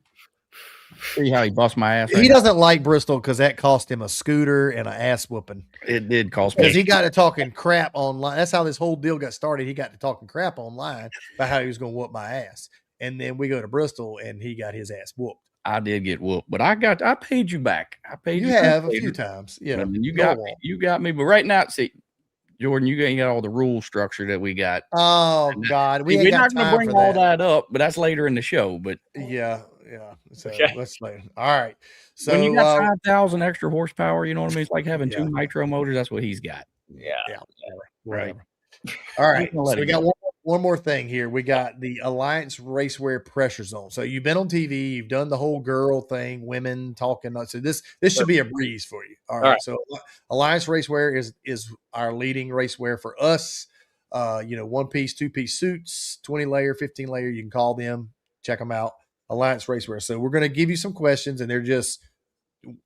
See how he bust my ass. He doesn't like Bristol because that cost him a scooter and an ass whooping. It did cost me because he got to talking crap online. That's how this whole deal got started. He got to talking crap online about how he was going to whoop my ass, and then we go to Bristol and he got his ass whooped. I did get whooped, but I paid you back. I paid you. You have a few times, yeah. I mean, you got me, but right now, see, Jordan, you ain't got all the rule structure that we got. Oh God, we're not going to bring all that up, but that's later in the show. But yeah. So let's later. All right. So when you got 5,000 extra horsepower, you know what I mean? It's like having 2 nitro motors. That's what he's got. Yeah. Right. All right. So we got one more thing here. We got the Alliance Racewear Pressure Zone. So you've been on TV, you've done the whole girl thing, women talking. So this should be a breeze for you. All right. So Alliance Racewear is our leading racewear for us. 1-piece, 2-piece suits, 20 layer, 15 layer. You can call them, check them out. Alliance Racewear. So we're going to give you some questions, and they're just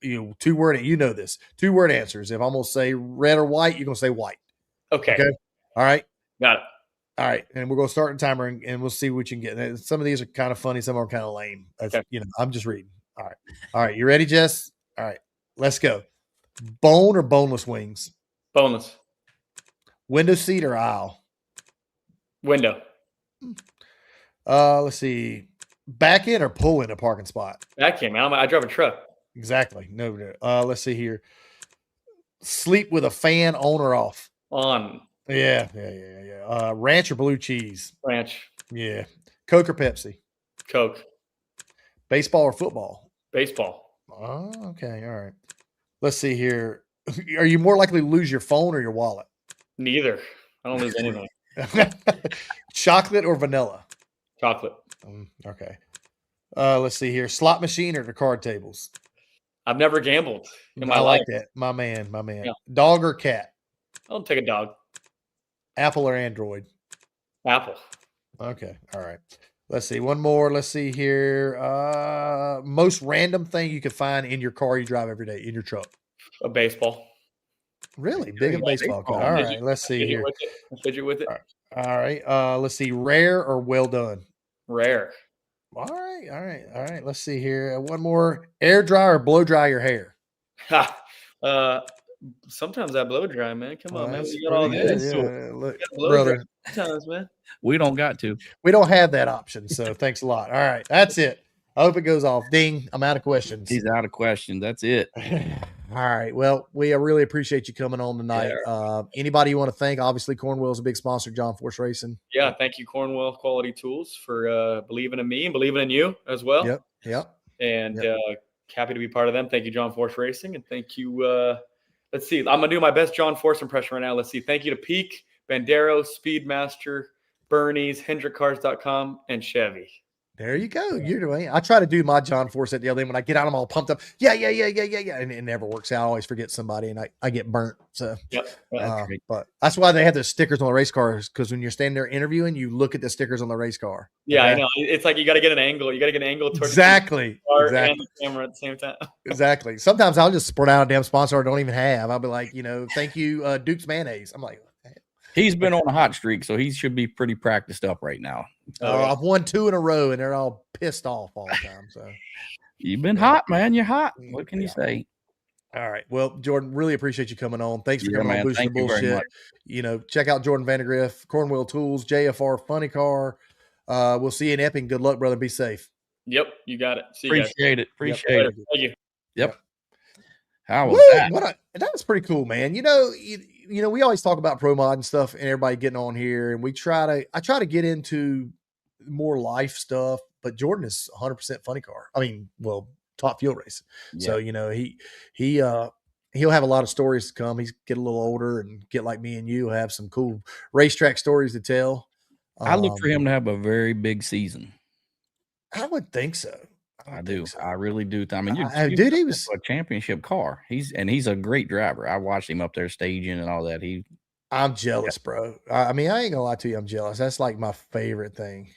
2-word. You know this 2-word answers. If I'm going to say red or white, you're going to say white. Okay. All right. Got it. All right, and we're going to start the timer, and we'll see what you can get. Some of these are kind of funny, some are kind of lame. I'm just reading. All right. You ready, Jess? All right, let's go. Bone or boneless wings? Boneless. Window seat or aisle? Window. Let's see. Back in or pull in a parking spot? Back in, man. I drive a truck. Exactly. No. Let's see here. Sleep with a fan on or off? On. Yeah. Ranch or blue cheese? Ranch. Yeah. Coke or Pepsi? Coke. Baseball or football? Baseball. Oh, okay. All right. Let's see here. Are you more likely to lose your phone or your wallet? Neither. I don't lose anything. Chocolate or vanilla? Chocolate. Okay. Let's see here. Slot machine or the card tables? I've never gambled in my I life. like that. My man. Yeah. Dog or cat? I'll take a dog. Apple or Android? Apple. Okay. All right. Let's see. One more. Let's see here. Most random thing you could find in your car you drive every day, in your truck? A baseball. Really? Big of baseball card. All right. Let's see here. Fidget with it. All right. Let's see. Rare or well done? Rare. All right. Let's see here. One more. Air dry or blow dry your hair? Sometimes I blow dry, man. Come on, man. We got all this. Look, brother. Sometimes, man. We don't got to. We don't have that option. So thanks a lot. All right. That's it. I hope it goes off. Ding. I'm out of questions. He's out of questions. That's it. All right. Well, we really appreciate you coming on tonight. Yeah. Anybody you want to thank? Obviously, Cornwell is a big sponsor, John Force Racing. Yeah. Thank you, Cornwell Quality Tools, for believing in me and believing in you as well. Yep. And happy to be part of them. Thank you, John Force Racing. And thank you. Let's see. I'm going to do my best John Force impression right now. Let's see. Thank you to Peak, Bandero, Speedmaster, Bernie's, HendrickCars.com, and Chevy. There you go. You're doing. I try to do my John Force at the other end. When I get out, I'm all pumped up. Yeah. And it never works out. I always forget somebody, and I get burnt. So, but that's why they have the stickers on the race cars, because when you're standing there interviewing, you look at the stickers on the race car. Yeah, okay? I know. It's like you got to get an angle. You got to get an angle towards exactly and the camera at the same time. Exactly. Sometimes I'll just spurt out a damn sponsor I don't even have. I'll be like, thank you, Duke's Mayonnaise. I'm like, He's been on a hot streak, so he should be pretty practiced up right now. I've won 2 in a row, and they're all pissed off all the time. So you've been hot, man. You're hot. What can you say? All right. Well, Jordan, really appreciate you coming on. Thanks for coming on, man. Boosting the Bullshit. Check out Jordan Vandergriff, Cornwell Tools, JFR Funny Car. We'll see you in Epping. Good luck, brother. Be safe. Yep, you got it. See you guys. Appreciate it. Thank you. Yep. How was that? That was pretty cool, man. We always talk about pro mod and stuff, and everybody getting on here, and I try to get into more life stuff, but Jordan is 100% funny car. I mean, well, top fuel racing. Yeah. So, he'll have a lot of stories to come. He's get a little older and get like me and you, have some cool racetrack stories to tell. I look for him to have a very big season. I would think so. I do. So. I really do. I mean, he was a championship car. He's a great driver. I watched him up there staging and all that. I'm jealous, bro. I mean, I ain't gonna lie to you. I'm jealous. That's like my favorite thing.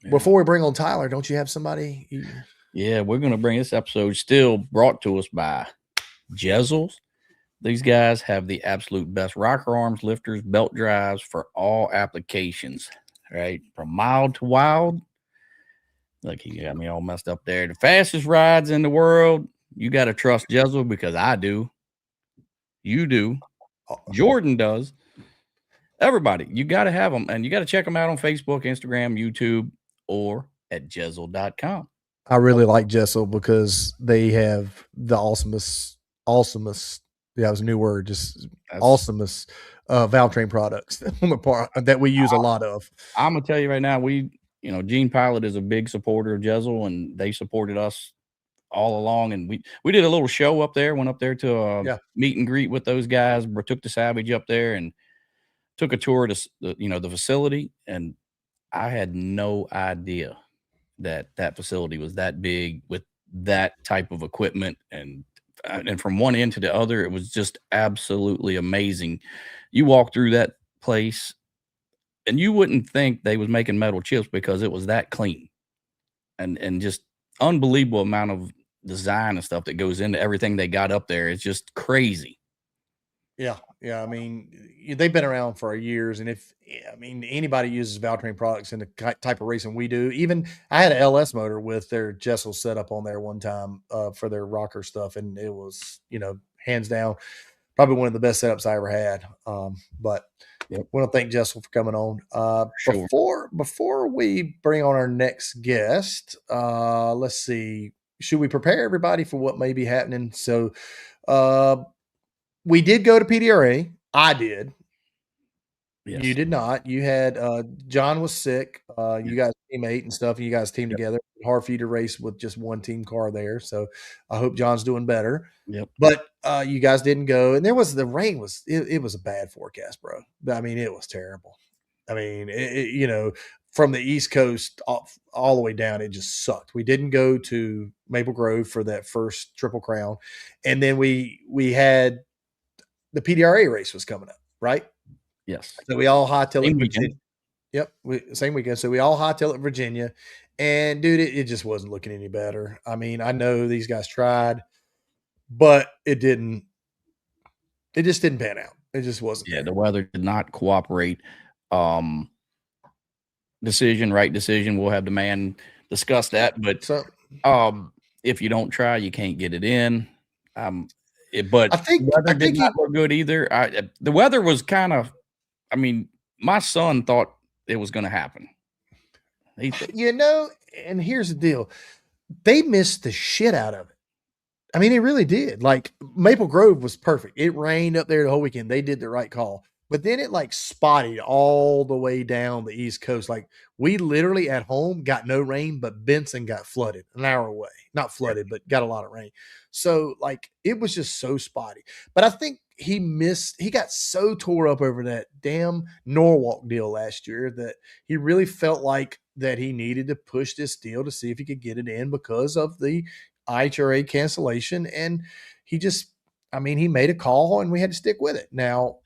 Before we bring on Tyler, don't you have somebody? Yeah, we're going to bring this episode still brought to us by Jezzels. These guys have the absolute best rocker arms, lifters, belt drives for all applications, right? From mild to wild. Look, he got me all messed up there. The fastest rides in the world, you got to trust Jezzle because I do. You do. Jordan does. Everybody, you got to have them, and you got to check them out on Facebook, Instagram, YouTube, or at Jezzle.com. I really like Jezzle because they have the awesomest, yeah, it was a new word, just awesomest valve train products that we use a lot of. I'm going to tell you right now, Gene Pilot is a big supporter of Jezzle, and they supported us all along. And we did a little show up there, went up there to a meet and greet with those guys, took the Savage up there and took a tour to the facility, and I had no idea that facility was that big with that type of equipment, and from one end to the other, it was just absolutely amazing. You walk through that place, and you wouldn't think they was making metal chips because it was that clean, and just unbelievable amount of design and stuff that goes into everything they got up there. It's just crazy. Yeah. I mean, they've been around for years, and anybody uses Valtrain products in the type of racing we do. Even I had an LS motor with their Jessel set up on there one time for their rocker stuff, and it was, hands down, probably one of the best setups I ever had. But we want to thank Jessel for coming on. Sure. Before we bring on our next guest, let's see, should we prepare everybody for what may be happening? So, we did go to PDRA. I did. Yes. You did not. You had John was sick. You guys teammate and stuff. And you guys teamed together. Hard for you to race with just one team car there. So I hope John's doing better. Yep. But you guys didn't go. And the rain was it was a bad forecast, bro. I mean, it was terrible. I mean, from the East Coast all the way down, it just sucked. We didn't go to Maple Grove for that first Triple Crown, and then we had the PDRA race was coming up, right? Yes. So we all hightail it. Virginia. Yep. Same weekend. So we all hightail it Virginia, and dude, it just wasn't looking any better. I mean, I know these guys tried, but it just didn't pan out. It just wasn't. Yeah. The weather did not cooperate. Right decision. We'll have the man discuss that, but if you don't try, you can't get it in. But I think the weather did not look good either. The weather was kind of, my son thought it was going to happen. And here's the deal. They missed the shit out of it. I mean, it really did. Like, Maple Grove was perfect. It rained up there the whole weekend. They did the right call. But then it spotted all the way down the East Coast. Like, we literally at home got no rain, but Benson got flooded an hour away. Not flooded, but got a lot of rain. So, it was just so spotty. But I think he got so tore up over that damn Norwalk deal last year that he really felt like that he needed to push this deal to see if he could get it in because of the NHRA cancellation. And he made a call and we had to stick with it. Now,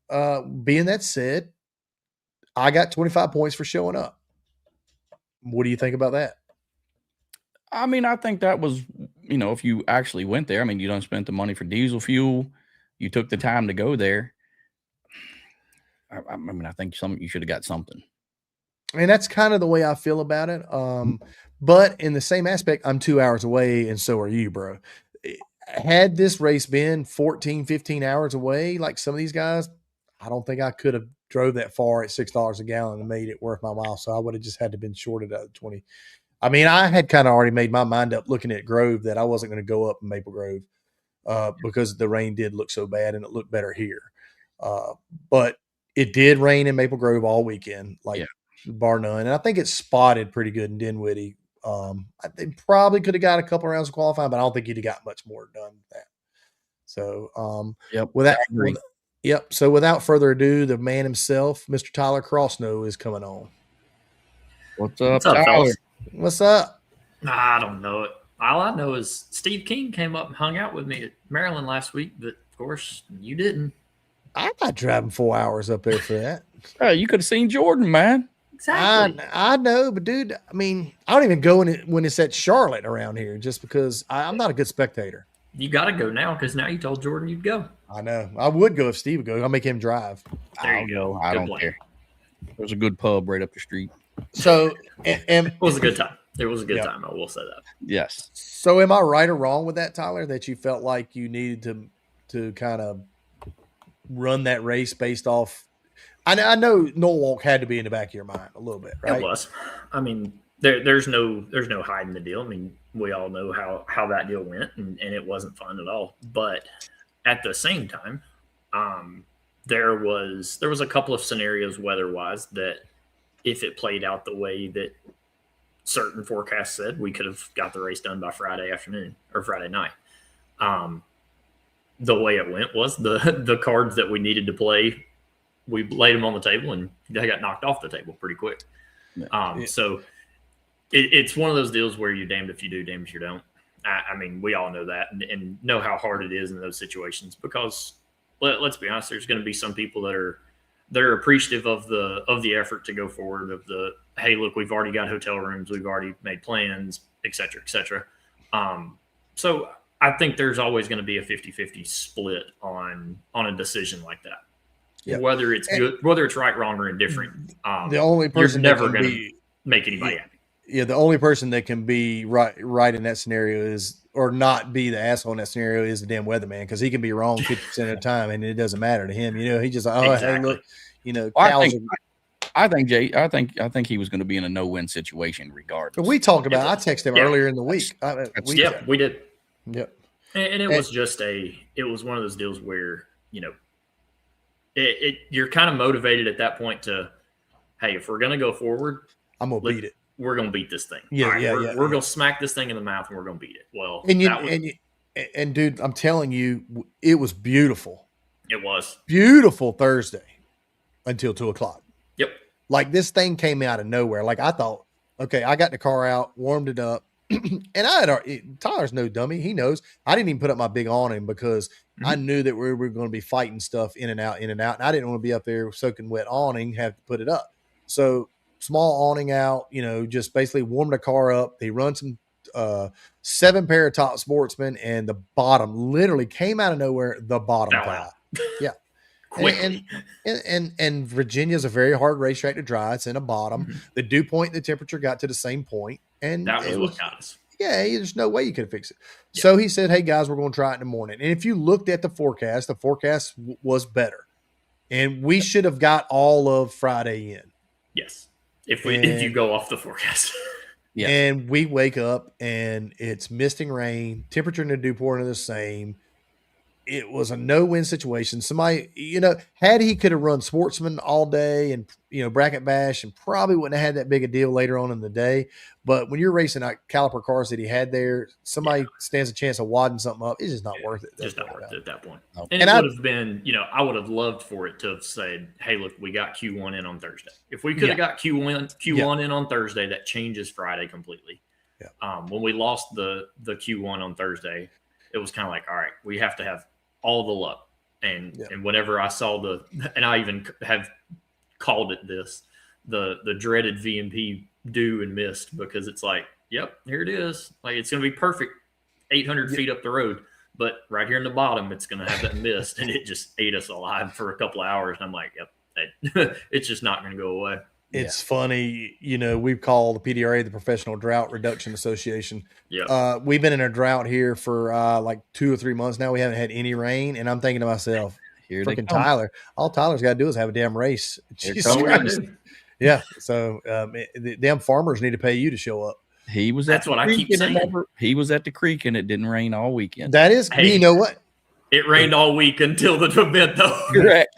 being that said, I got 25 points for showing up. What do you think about that? I think that was, if you actually went there, you don't spend the money for diesel fuel. you took the time to go there. I mean, I think you should have got something. And that's kind of the way I feel about it. But in the same aspect, I'm 2 hours away, and so are you, bro. Had this race been 14, 15 hours away, like some of these guys, I don't think I could have drove that far at $6 a gallon and made it worth my while. So I would have just had to been shorted out of 20. I mean, I had kind of already made my mind up looking at Grove that I wasn't going to go up in Maple Grove because the rain did look so bad and it looked better here. But it did rain in Maple Grove all weekend, bar none. And I think it spotted pretty good in Dinwiddie. They probably could have got a couple rounds of qualifying, but I don't think he'd have got much more done than that. So, So without further ado, the man himself, Mr. Tyler Crossnoe, is coming on. What's up, Tyler? What's up? I don't know it. All I know is Steve King came up and hung out with me at Maryland last week, but of course you didn't. I'm not driving 4 hours up there for that. You could have seen Jordan, man. Exactly. I know, but dude, I mean, I don't even go when it's at Charlotte around here just because I'm not a good spectator. You got to go now because now you told Jordan you'd go. I know. I would go if Steve would go. I'll make him drive. There you go. I don't care. There's a good pub right up the street. So, it was a good time. It was a good time. I will say that. Yes. So, am I right or wrong with that, Tyler? That you felt like you needed to kind of run that race based off? I know Norwalk had to be in the back of your mind a little bit, right? It was. I mean, there's no hiding the deal. I mean, we all know how that deal went, and it wasn't fun at all. But at the same time, there was a couple of scenarios weather-wise that if it played out the way that certain forecasts said, we could have got the race done by Friday afternoon or Friday night. The way it went was the cards that we needed to play, we laid them on the table and they got knocked off the table pretty quick. So it's one of those deals where you're damned if you do, damned if you don't. I mean, we all know that and know how hard it is in those situations because let's be honest, there's going to be some people that are appreciative of the effort to go forward of hey, look, we've already got hotel rooms. We've already made plans, et cetera, et cetera. So I think there's always going to be a 50-50 split on a decision like that. Yep. Whether it's good, whether it's right, wrong, or indifferent. The only person you're never going to make anybody happy. Yeah, the only person that can be right in that scenario is, or not be the asshole in that scenario, is the damn weatherman because he can be wrong 50% of the time and it doesn't matter to him. You know, he just hey, look, you know. I think Jay. I think he was going to be in a no-win situation regardless. But we talked about. I texted him earlier in the week. We did. Yep. And it was just it was one of those deals where you're kind of motivated at that point to, hey, if we're going to go forward, I'm going to beat it. We're going to beat this thing. We're going to smack this thing in the mouth and we're going to beat it. Well, and dude, I'm telling you, it was beautiful. It was beautiful Thursday until 2:00. Yep. Like this thing came out of nowhere. Like I thought, okay, I got the car out, warmed it up. And Tyler's no dummy. He knows I didn't even put up my big awning because I knew that we were going to be fighting stuff in and out. And I didn't want to be up there soaking wet awning, have to put it up. So small awning out, just basically warm the car up. They run some 7 pair of Top Sportsmen and the bottom literally came out of nowhere. The bottom guy. Yeah. And Virginia's a very hard racetrack to drive. It's in a bottom. The dew point and the temperature got to the same point. And that was what got us. Yeah, there's no way you could fix it. Yeah. So he said, hey, guys, we're going to try it in the morning. And if you looked at the forecast was better. And we should have got all of Friday in. Yes. If you go off the forecast. Yeah. And we wake up and it's misting rain. Temperature and the dew point are the same. It was a no-win situation. Somebody, had he could have run Sportsman all day and, bracket bash and probably wouldn't have had that big a deal later on in the day. But when you're racing caliper cars that he had there, somebody stands a chance of wadding something up. It's just not worth it. Just not worth it at that point. No. And it would have been, I would have loved for it to have said, hey, look, we got Q1 in on Thursday. If we could have got Q1 in on Thursday, that changes Friday completely. Yeah. When we lost the Q1 on Thursday, it was kind of like, all right, we have to have all the luck. And whenever I saw and I even have called it the dreaded VMP do and missed because it's like, yep, here it is. Like it's going to be perfect 800 feet up the road. but right here in the bottom, it's going to have that mist, and it just ate us alive for a couple of hours. And I'm like, yep, it's just not going to go away. It's funny, we've called the PDRA the Professional Drought Reduction Association. Yeah. We've been in a drought here for like 2 or 3 months now. We haven't had any rain, and I'm thinking to myself, freaking Tyler, all Tyler's got to do is have a damn race. Yeah. So the damn farmers need to pay you to show up. He was That's what I keep saying. He was at the creek, and it didn't rain all weekend. That is, you know what? It rained all week until the event, though. Correct.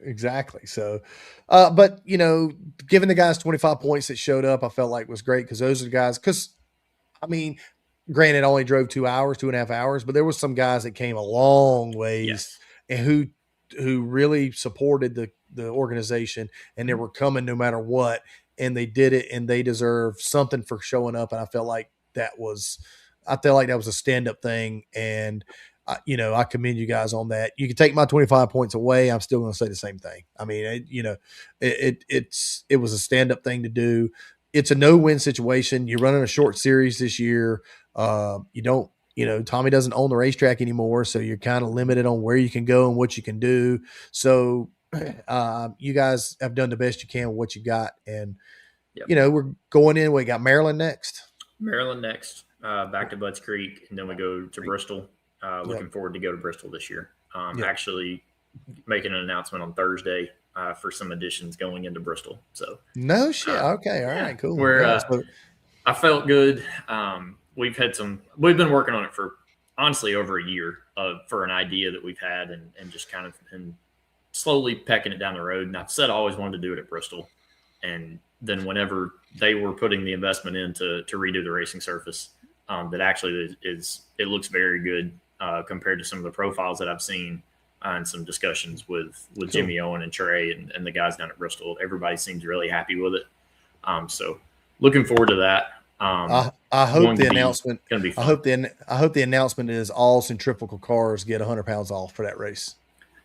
Exactly. So, but giving the guys 25 points that showed up, I felt like was great because those are the guys. Because, I mean, granted, only drove 2.5 hours, but there was some guys that came a long ways and who really supported the organization, and they were coming no matter what, and they did it, and they deserve something for showing up. And I felt like that was a stand-up thing, and I commend you guys on that. You can take my 25 points away, I'm still going to say the same thing. I mean, it was a stand-up thing to do. It's a no-win situation. You're running a short series this year. Tommy doesn't own the racetrack anymore, so you're kind of limited on where you can go and what you can do. So you guys have done the best you can with what you got. And, we're going in. We got Maryland next. Back to Budds Creek, and then we go to Bristol. Looking forward to go to Bristol this year. Actually making an announcement on Thursday for some additions going into Bristol. So no shit. Okay. All right, cool. I felt good. We've been working on it for honestly over a year for an idea that we've had and just kind of been slowly pecking it down the road. And I've said I always wanted to do it at Bristol. And then whenever they were putting the investment in to redo the racing surface, that actually it looks very good compared to some of the profiles that I've seen and some discussions with Jimmy Owen and Trey and the guys down at Bristol. Everybody seems really happy with it. So looking forward to that. I hope the announcement. Gonna be fun. I hope the announcement is all centrifugal cars get 100 pounds off for that race.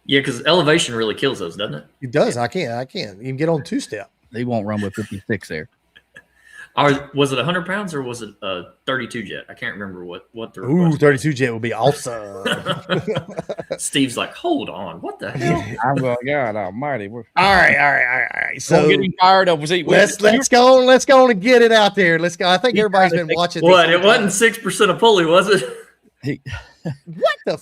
Yeah, because elevation really kills those, doesn't it? It does. I can't. You can get on 2-step. They won't run with 56 there. Was it 100 pounds or was it a 32 jet? I can't remember what the. Ooh, 32 jet would be awesome. Steve's like, hold on, what the hell? I'm going, God Almighty. All right. So getting fired up. Let's go on and get it out there. Let's go. I think everybody's been watching. What? It wasn't 6% of pulley, was it? What the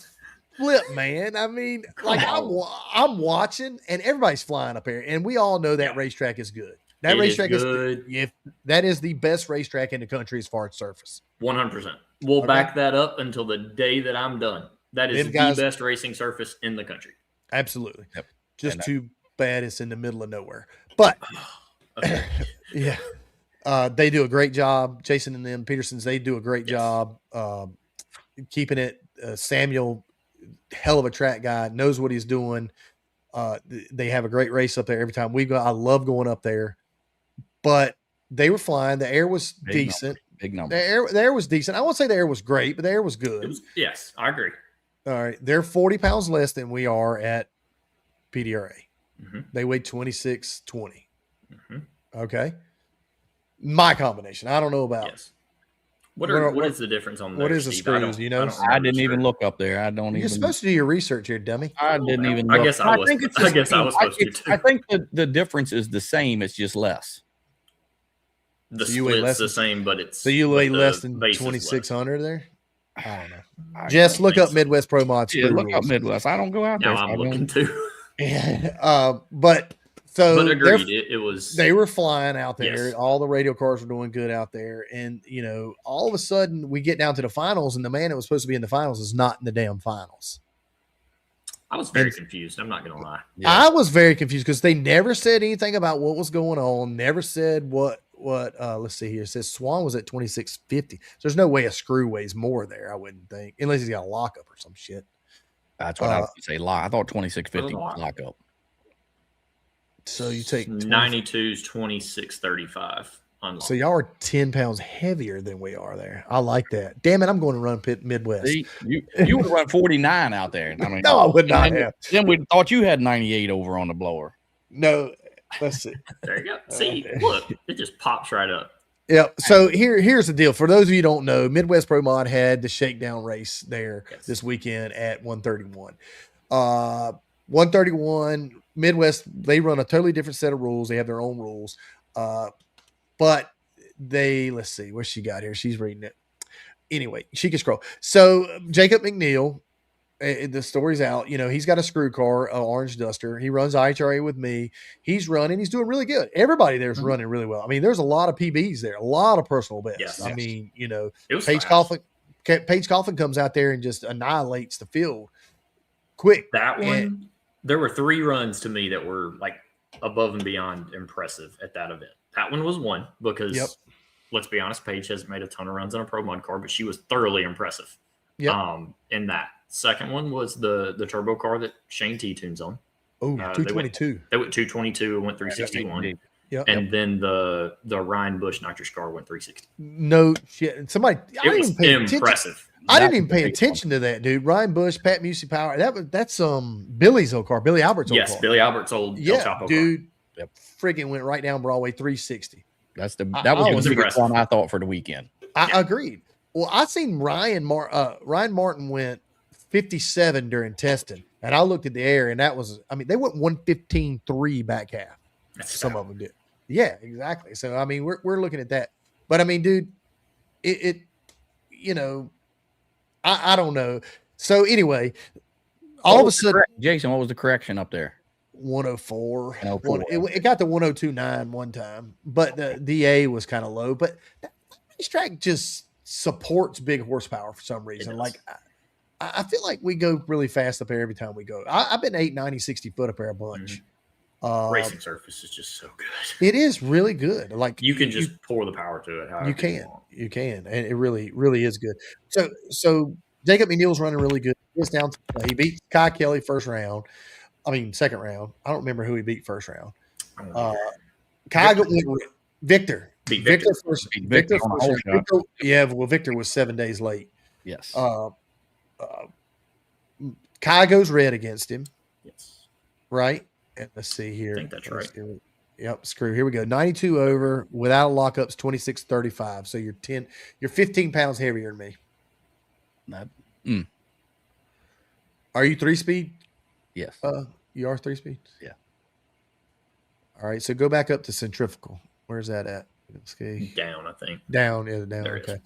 flip, man? I mean, like I'm watching, and everybody's flying up here, and we all know that racetrack is good. That racetrack is good. If that is the best racetrack in the country as far as surface. 100%. We'll back that up until the day that I'm done. That is the best racing surface in the country. Absolutely. Yep. Just too bad it's in the middle of nowhere. But they do a great job. Jason and them Petersons, they do a great job keeping it. Samuel, hell of a track guy, knows what he's doing. They have a great race up there every time we go. I love going up there. But they were flying. The air was decent. Big number. The air was decent. I won't say the air was great, but the air was good. Yes, I agree. All right. They're 40 pounds less than we are at PDRA. Mm-hmm. They weigh 26.20. Mm-hmm. Okay. My combination. I don't know about. Yes. What is the difference on what is the screws? I didn't even look up there. You're supposed to do your research here, dummy. I didn't even look. I guess I was supposed to too. I think the difference is the same. It's just less. The split's the same, but it's so you weigh less than 2,600 there. I don't know. Just look up Midwest Pro Mod. Yeah, look up Midwest. I don't go out there. Now I'm looking too. But agreed. It was. They were flying out there. Yes. All the radio cars were doing good out there, and all of a sudden we get down to the finals, and the man that was supposed to be in the finals is not in the damn finals. I was very confused. I'm not going to lie. Yeah. I was very confused because they never said anything about what was going on. Never said what let's see here. It says Swan was at 2650. So there's no way a screw weighs more there, I wouldn't think, unless he's got a lockup or some shit. That's what I would say. I thought 2650 was lockup. So you take 92's 2635. So y'all are 10 pounds heavier than we are there. I like that. Damn it, I'm going to run Midwest. See, you would run 49 out there. I mean, no, I would not have. Then we thought you had 98 over on the blower. No, let's see. There you go. See, look, it just pops right up. Yeah. So here's the deal. For those of you who don't know, Midwest Pro Mod had the Shakedown race there this weekend at 131. 131 Midwest, they run a totally different set of rules. They have their own rules. But let's see what she got here. She's reading it. Anyway, she can scroll. So Jacob McNeil, the story's out. He's got a screw car, an orange Duster. He runs IHRA with me. He's running. He's doing really good. Everybody there's running really well. I mean, there's a lot of PBs there, a lot of personal best. Yes. I mean, Paige Coughlin comes out there and just annihilates the field quick. That one, there were 3 runs to me that were like above and beyond impressive at that event. That one was one because let's be honest, Paige hasn't made a ton of runs on a Pro Mod car, but she was thoroughly impressive. In that. Second one was the turbo car that Shane T tunes on. Oh, 222. They went 222 and went 361. Yeah. And then the Ryan Bush nitrous car went 360. No shit. Somebody, it was impressive. I didn't even pay attention to that, dude. Ryan Bush, Pat Musey Power. That's Billy's old car, Billy Albert's old car. Yes, Billy Albert's old El Chapo dude. Car. Friggin' went right down Broadway 360. That was the biggest one I thought for the weekend. I agreed. Well, I seen Ryan Martin went 57 during testing, and I looked at the air, and they went 115.3 back half. Some of them did. Yeah, exactly. So I mean, we're looking at that, but I mean, dude, I don't know. So anyway, all of a sudden, Jason, what was the correction up there? 104. It got to 102.9 one time, but the DA was kind of low. But this track just supports big horsepower for some reason. Like I feel like we go really fast up there every time we go. I've been 890, 60 foot up there a bunch. Racing surface is just so good. It is really good. Like you can just pour the power to it. You can, and it really, really is good. So Jacob McNeil's running really good. He beat Kai Kelly second round. I don't remember who he beat first round. Kai Victor. Beat Victor. Victor first round. Victor was 7 days late. Yes. Kai goes red against him. Yes. Right? And let's see here. I think that's right. Yep. Screw. Here we go. 92 over without a lockups, 26.35. So you're 15 pounds heavier than me. Are you 3-speed? Yes. You are 3-speed? Yeah. All right. So go back up to centrifugal. Where's that at? Down, I think. Down. There okay.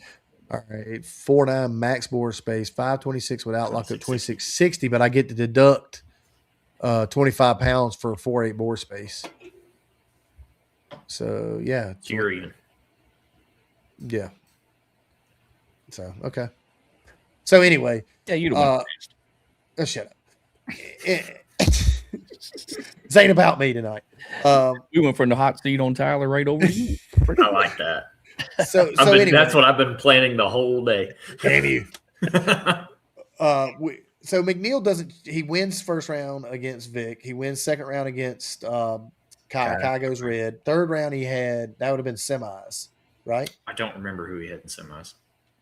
All right. 4.9 max bore space, 526 without lockup, 2660, but I get to deduct 25 pounds for 4.8 bore space. So yeah. So you're even. Yeah. So okay. So anyway. Yeah, you don't shut up. This ain't about me tonight. We went from the hot seat on Tyler right over you. I like that. So anyway, that's what I've been planning the whole day. Damn you. So McNeil he wins first round against Vic. He wins second round against Kai. Kai goes red. Third round that would have been semis, right? I don't remember who he had in semis.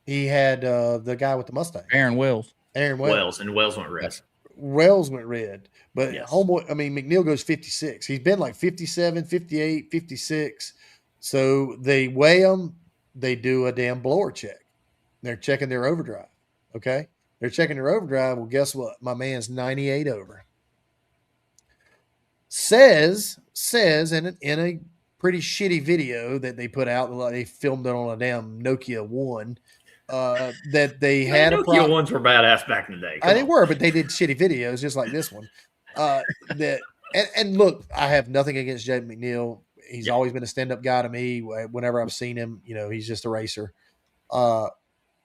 He had the guy with the Mustang. Aaron Wells. And Wells went red. Yes. Wells went red. But McNeil goes 56. He's been like 57, 58, 56. So they weigh them. They do a damn blower check. They're checking their overdrive. Okay. They're checking their overdrive. Well, guess what? My man's 98 over. Says in a pretty shitty video that they put out, they filmed it on a damn Nokia 1, that they had a problem. Nokia 1s were badass back in the day. They were, but they did shitty videos just like this one. And look, I have nothing against Jay McNeil. He's always been a stand-up guy to me. Whenever I've seen him, he's just a racer.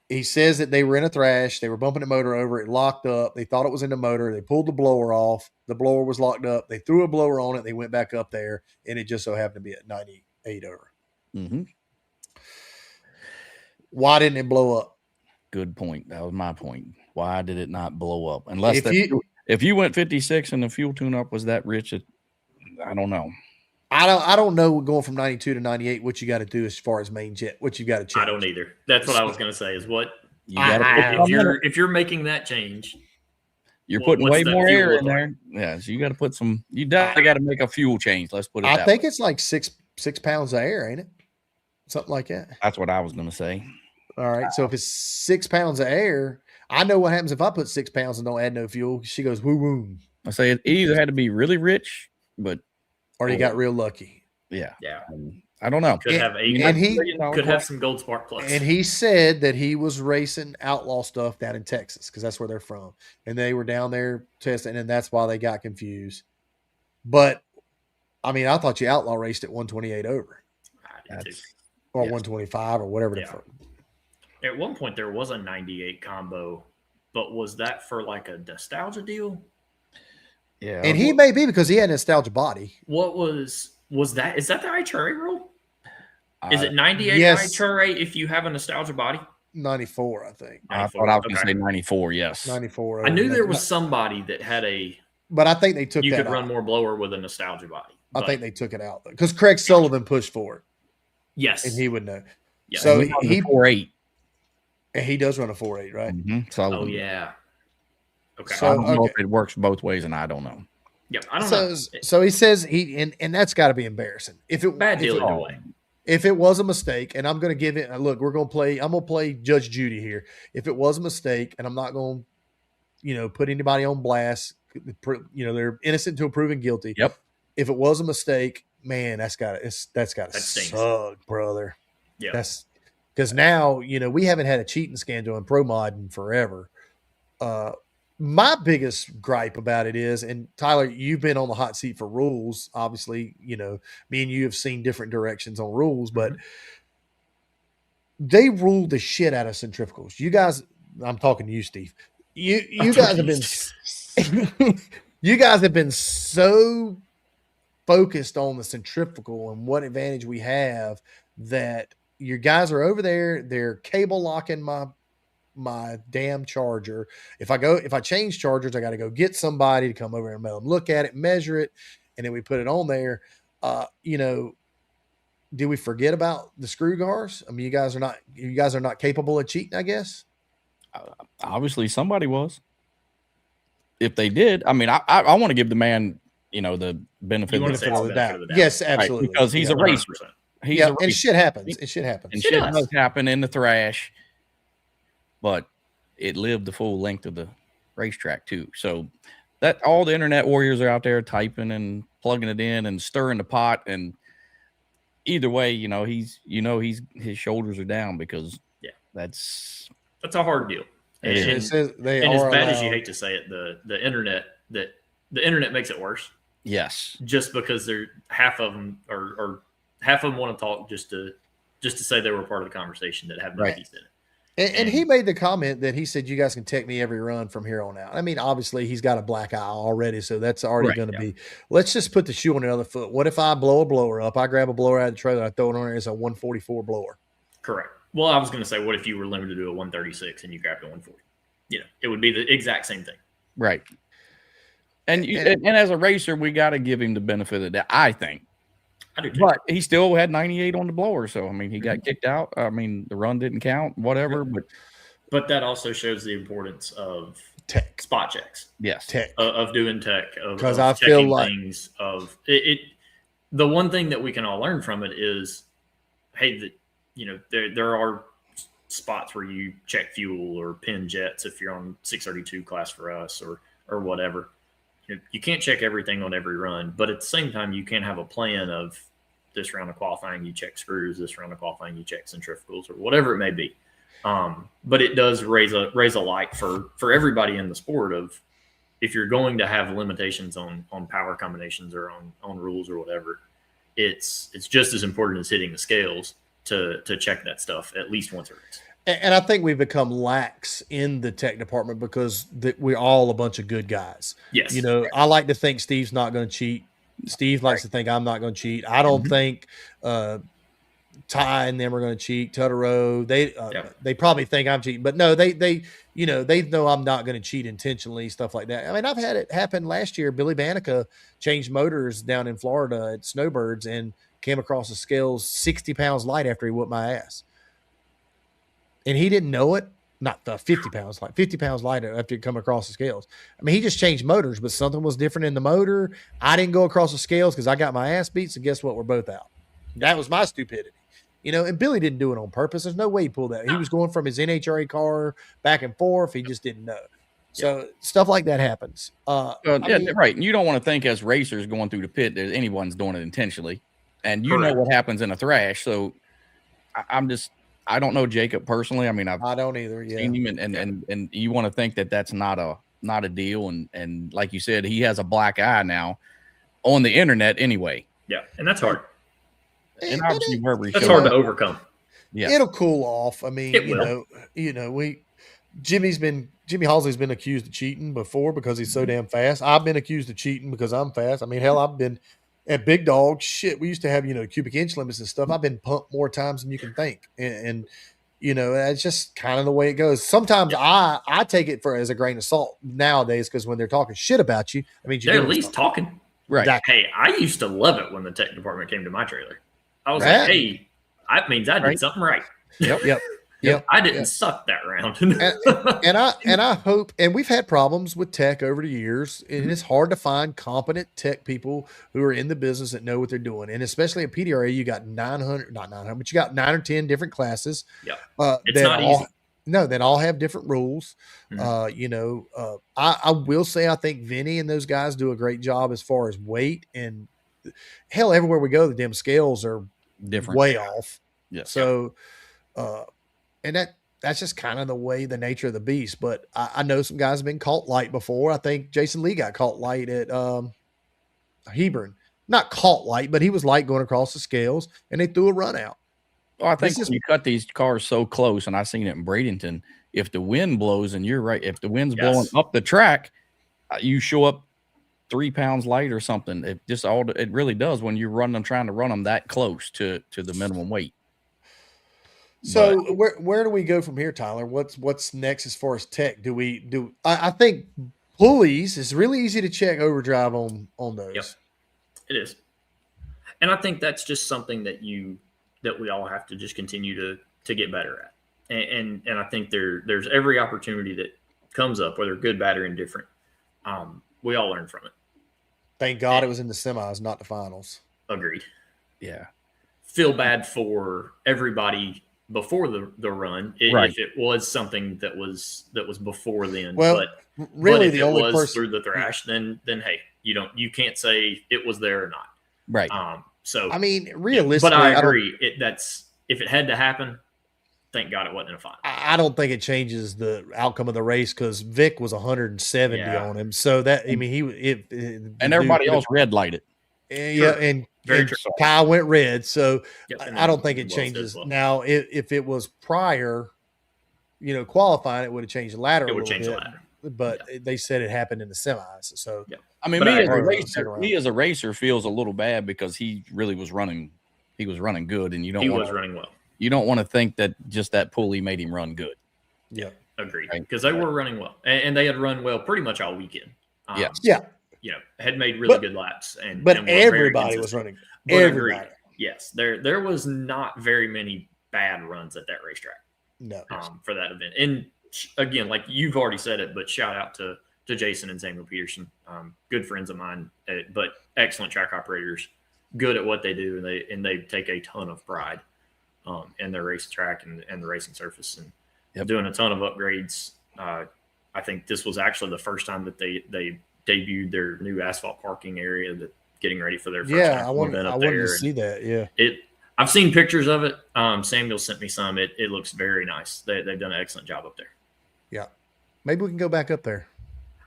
He says that they were in a thrash. They were bumping the motor over. It locked up. They thought it was in the motor. They pulled the blower off. The blower was locked up. They threw a blower on it. They went back up there, and it just so happened to be at 98 over. Mm-hmm. Why didn't it blow up? Good point. That was my point. Why did it not blow up? Unless if you went 56 and the fuel tune-up was that rich, I don't know. I don't know going from 92 to 98 what you got to do as far as main jet. What you got to change. I don't either. That's what I was going to say. Is what you if you're making that change, you're putting way more air in there. Yeah, so you got to put some. You definitely got to make a fuel change. Let's put it. I think it's like six pounds of air, ain't it? something like that. That's what I was going to say. All right. So if it's 6 pounds of air, I know what happens if I put 6 pounds and don't add no fuel. She goes woo woo. I say it either had to be really rich, but or you got real lucky. Yeah. Yeah. I don't know. Could have could have some Gold Spark Plus. And he said that he was racing outlaw stuff down in Texas because that's where they're from, and they were down there testing, and that's why they got confused. But I mean, I thought you outlaw raced at 128 over, or 125 or whatever. Yeah. At one point, there was a 98 combo, but was that for like a nostalgia deal? Yeah, and he may be because he had a nostalgia body. What was that? Is that the NHRA rule? Is it 98 yes. NHRA if you have a nostalgia body? 94, I think. 94. I thought I was going to say 94. Yes, 94. I knew there was somebody that had but I think they took. You that could out. Run more blower with a nostalgia body. I think they took it out because Craig Sullivan pushed for it. Yes, and he would know. Yes. So he 4.8. And he does run a 4.8, right? Mm-hmm. So yeah. Okay. So I don't know if it works both ways, and I don't know. Yeah, I don't know. So he says and that's got to be embarrassing. Bad deal either way. If it was a mistake, and I'm going to give it. Look, I'm going to play Judge Judy here. If it was a mistake, and I'm not going to, put anybody on blast. They're innocent until proven guilty. Yep. If it was a mistake, man, that's got to suck, brother. Yeah. That's because now we haven't had a cheating scandal in pro mod in forever. My biggest gripe about it is, and Tyler, you've been on the hot seat for rules. Obviously, me and you have seen different directions on rules, but they ruled the shit out of centrifugals. You guys, I'm talking to you, Steve. You guys have been you guys have been so focused on the centrifugal and what advantage we have that your guys are over there. They're cable locking my damn charger. If I change chargers, I got to go get somebody to come over and look at it, measure it, and then we put it on there. Did we forget about the screw guards? I mean, you guys are not capable of cheating, I guess. Obviously somebody was. If they did, I mean, I want to give the man, the benefit of the doubt. Yes, absolutely. Right, because he's a racer. And shit happens. And shit does happen in the thrash. But it lived the full length of the racetrack too. So that all the internet warriors are out there typing and plugging it in and stirring the pot. And either way, his shoulders are down because that's a hard deal. And as bad as you hate to say it, the internet makes it worse. Yes, just because half of them want to talk just to say they were part of the conversation that have no piece in it. And he made the comment that he said, you guys can take me every run from here on out. I mean, obviously he's got a black eye already, so that's already going to be, let's just put the shoe on the other foot. What if I blow a blower up? I grab a blower out of the trailer, I throw it on there, it's a 144 blower. Correct. Well, I was going to say, what if you were limited to a 136 and you grabbed a 140? It would be the exact same thing. Right. And as a racer, we got to give him the benefit of that, I think. I do too. But he still had 98 on the blower. So, I mean, he got kicked out. I mean, the run didn't count, whatever. But that also shows the importance of tech, spot checks. Yes. Tech. Of doing tech. Because I feel like things of it. The one thing that we can all learn from it is, hey, there are spots where you check fuel or pin jets if you're on 632 class for us or whatever. You can't check everything on every run, but at the same time, you can have a plan of this round of qualifying, you check screws, this round of qualifying, you check centrifugals or whatever it may be. But it does raise a light for everybody in the sport of if you're going to have limitations on power combinations or on rules or whatever, it's just as important as hitting the scales to check that stuff at least once a race. And I think we've become lax in the tech department because we're all a bunch of good guys. Yes. I like to think Steve's not going to cheat. Steve likes to think I'm not going to cheat. I don't think Ty and them are going to cheat. Tutaro, they probably think I'm cheating, but no, they know I'm not going to cheat intentionally, stuff like that. I mean, I've had it happen last year. Billy Banica changed motors down in Florida at Snowbirds and came across the scales 60 pounds light after he whooped my ass. And he didn't know it, not 50 pounds lighter after he come across the scales. I mean, he just changed motors, but something was different in the motor. I didn't go across the scales because I got my ass beat. So guess what? We're both out. That was my stupidity. and Billy didn't do it on purpose. There's no way he pulled that. He was going from his NHRA car back and forth. He just didn't know. So stuff like that happens. Right. And you don't want to think as racers going through the pit that anyone's doing it intentionally. And you know what happens in a thrash. So I don't know Jacob personally. I mean, I don't either. Seen him and you want to think that that's not a deal. And like you said, he has a black eye now on the internet anyway. Yeah. And that's hard. And obviously that's hard to overcome. Yeah. It'll cool off. I mean, Jimmy Halsey's been accused of cheating before because he's so damn fast. I've been accused of cheating because I'm fast. I mean, hell, I've been at Big Dog. Shit, we used to have, cubic inch limits and stuff. I've been pumped more times than you can think. And that's just kind of the way it goes. Sometimes I take it as a grain of salt nowadays because when they're talking shit about you, I mean, they're at least talking. Right. Exactly. Hey, I used to love it when the tech department came to my trailer. I was like, hey, that means I did something right. Yep. I didn't suck that round. and I hope, and we've had problems with tech over the years, and it's hard to find competent tech people who are in the business that know what they're doing. And especially at PDRA, you got 900, not 900, but you got 9 or 10 different classes. Yeah. It's not easy. No, that all have different rules. I will say, I think Vinny and those guys do a great job as far as weight, and hell, everywhere we go, the damn scales are different, way off. Yeah. So, and that's just kind of the nature of the beast. But I know some guys have been caught light before. I think Jason Lee got caught light at Hebron. Not caught light, but he was light going across the scales, and they threw a run out. Well, I think when you cut these cars so close, and I've seen it in Bradenton, if the wind blows, and you're right, if the wind's blowing up the track, you show up 3 pounds light or something. It really does when you're trying to run them that close to the minimum weight. So where do we go from here, Tyler? What's next as far as tech? I think pulleys is really easy to check overdrive on those. Yep. It is. And I think that's just something that we all have to just continue to get better at. And I think there's every opportunity that comes up, whether good, bad, or indifferent. We all learn from it. Thank God it was in the semis, not the finals. Agreed. Yeah. Feel bad for everybody before the run if it was something that was before then. Well, but really, if the it only was person through the thrash, then hey, you can't say it was there or not. Right. So I mean, realistically, but I agree. If it had to happen, thank God it wasn't in a final. I don't think it changes the outcome of the race because Vic was 170 on him. So that and everybody else red lighted. Yeah, and Kyle went red. So I don't think it changes. Well. Now, if it was prior, qualifying, it would have changed the ladder. It would change the ladder. But they said it happened in the semis. So I mean, me as a racer feels a little bad because he really was running. He was running good, and he was running well. You don't want to think that just that pulley made him run good. Yeah, agreed. Because they were running well, and they had run well pretty much all weekend. Had made really good laps, and everybody was running. Everybody. Yes, there was not very many bad runs at that racetrack. No, for that event. And again, like you've already said it, but shout out to Jason and Samuel Peterson, good friends of mine, but excellent track operators, good at what they do, and they take a ton of pride in their racetrack and the racing surface, and doing a ton of upgrades. I think this was actually the first time that they debuted their new asphalt parking area, that getting ready for their first I wanted to see that. Yeah, I've seen pictures of it. Samuel sent me some. It looks very nice. They've done an excellent job up there. Yeah, maybe we can go back up there.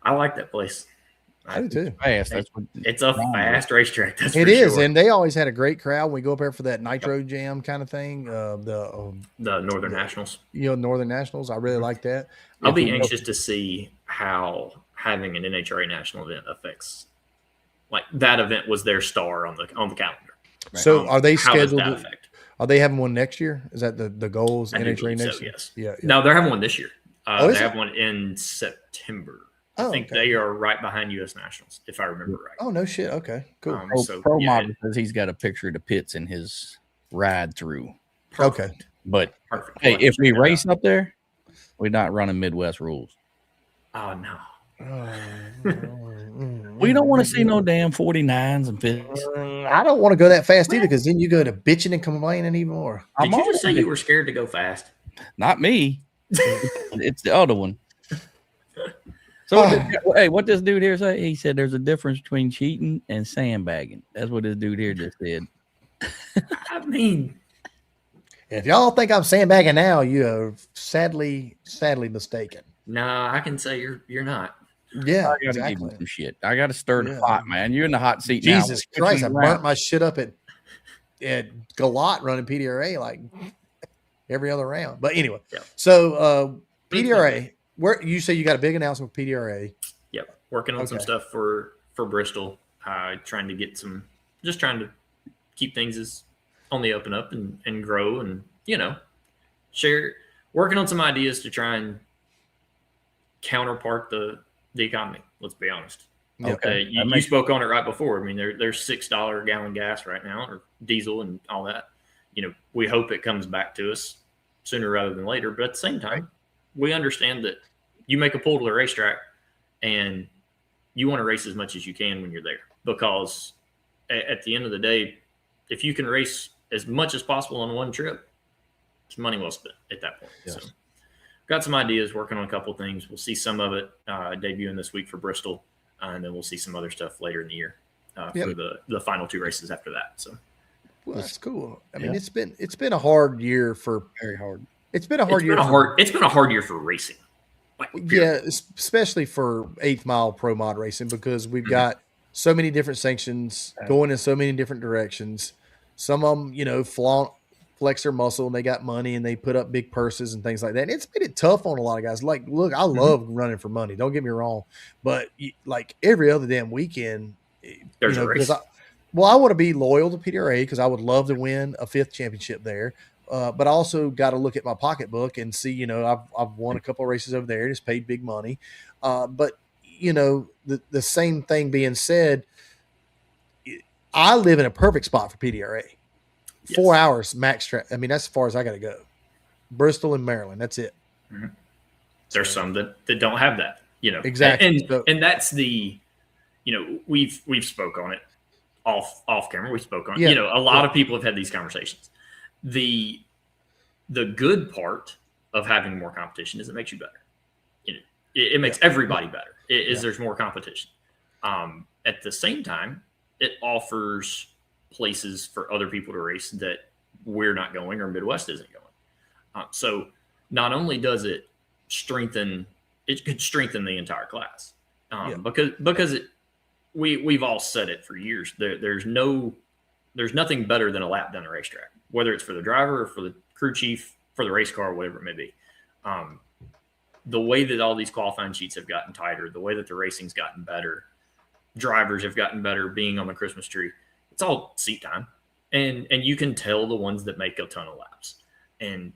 I like that place. I do too. Fast. It's a fast racetrack. That's it for is, sure. And they always had a great crowd when we go up there for that nitro jam kind of thing. The Northern Nationals. Northern Nationals. I really like that. I'll be anxious to see how having an NHRA national event affects. Like that event was their star on the calendar. Right? So are they scheduled? How does that affect? Are they having one next year? Is that the goals? NHRA next year? Yes. Yeah. No, they're having one this year. They have one in September. I think they are right behind U.S. Nationals, if I remember right. Oh, no shit. Okay, cool. Pro Model says he's got a picture of the pits in his ride through. Perfect. Okay. But, hey, if we race up there, we're not running Midwest rules. Oh, no. We don't want to see no damn 49s and 50s. I don't want to go that fast either, because then you go to bitching and complaining even more. Did you just say you were scared to go fast? Not me. It's the other one. So, hey, what this dude here say? He said there's a difference between cheating and sandbagging. That's what this dude here just said. I mean, if y'all think I'm sandbagging now, you are sadly mistaken. Nah, I can say you're not. Yeah, I gotta give you some shit. I gotta stir the pot, man. You're in the hot seat now. Jesus Christ, I burnt my shit up at Galot running PDRA like every other round. But anyway, so PDRA, where you say you got a big announcement for PDRA. Yep, working on some stuff for Bristol. Trying to keep things as on the up and up and grow and share. Working on some ideas to try and counterpart the economy. Let's be honest. Okay, you spoke on it right before. I mean, there's $6 a gallon gas right now, or diesel and all that. We hope it comes back to us sooner rather than later. But at the same time, we understand that you make a pull to the racetrack and you want to race as much as you can when you're there, because at the end of the day, if you can race as much as possible on one trip, it's money well spent at that point. Yes. So got some ideas, working on a couple of things. We'll see some of it debuting this week for Bristol, and then we'll see some other stuff later in the year for the final 2 races after that. So that's cool. I mean, it's been a hard year for very hard. It's been a hard year. It's been a hard year for racing. Especially for 8th Mile Pro Mod racing, because we've got so many different sanctions going in so many different directions. Some of them, flex their muscle and they got money and they put up big purses and things like that. And it's made it tough on a lot of guys. Like, look, I love running for money. Don't get me wrong, but like every other damn weekend, there's a race. I want to be loyal to PDRA because I would love to win a 5th championship there. But I also got to look at my pocketbook and see, I've won a couple of races over there. It's paid big money. But the same thing being said, I live in a perfect spot for PDRA. 4 hours max track. I mean, that's as far as I got to go. Bristol and Maryland. That's it. Mm-hmm. There's some that don't have that, Exactly. And that's the, we've spoke on it off camera. We spoke on it. A lot of people have had these conversations. The good part of having more competition is it makes you better. It makes everybody better. There's more competition. At the same time, it offers places for other people to race that we're not going or Midwest isn't going. So not only does it could strengthen the entire class because we've all said it for years. There's nothing better than a lap down the racetrack, whether it's for the driver or for the crew chief, for the race car, whatever it may be. The way that all these qualifying sheets have gotten tighter, the way that the racing's gotten better, drivers have gotten better being on the Christmas tree. It's all seat time, and you can tell the ones that make a ton of laps. And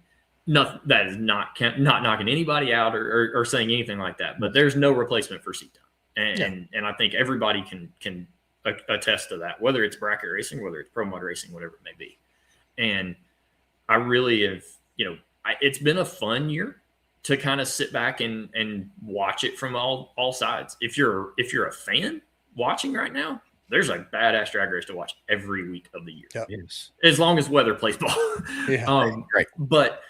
that is not knocking anybody out or saying anything like that. But there's no replacement for seat time, and I think everybody can attest to that, whether it's bracket racing, whether it's pro mod racing, whatever it may be. And I really have, it's been a fun year to kind of sit back and watch it from all sides. If you're a fan watching right now, there's a badass drag race to watch every week of the year. Yep. Yes. As long as weather plays ball. Great. But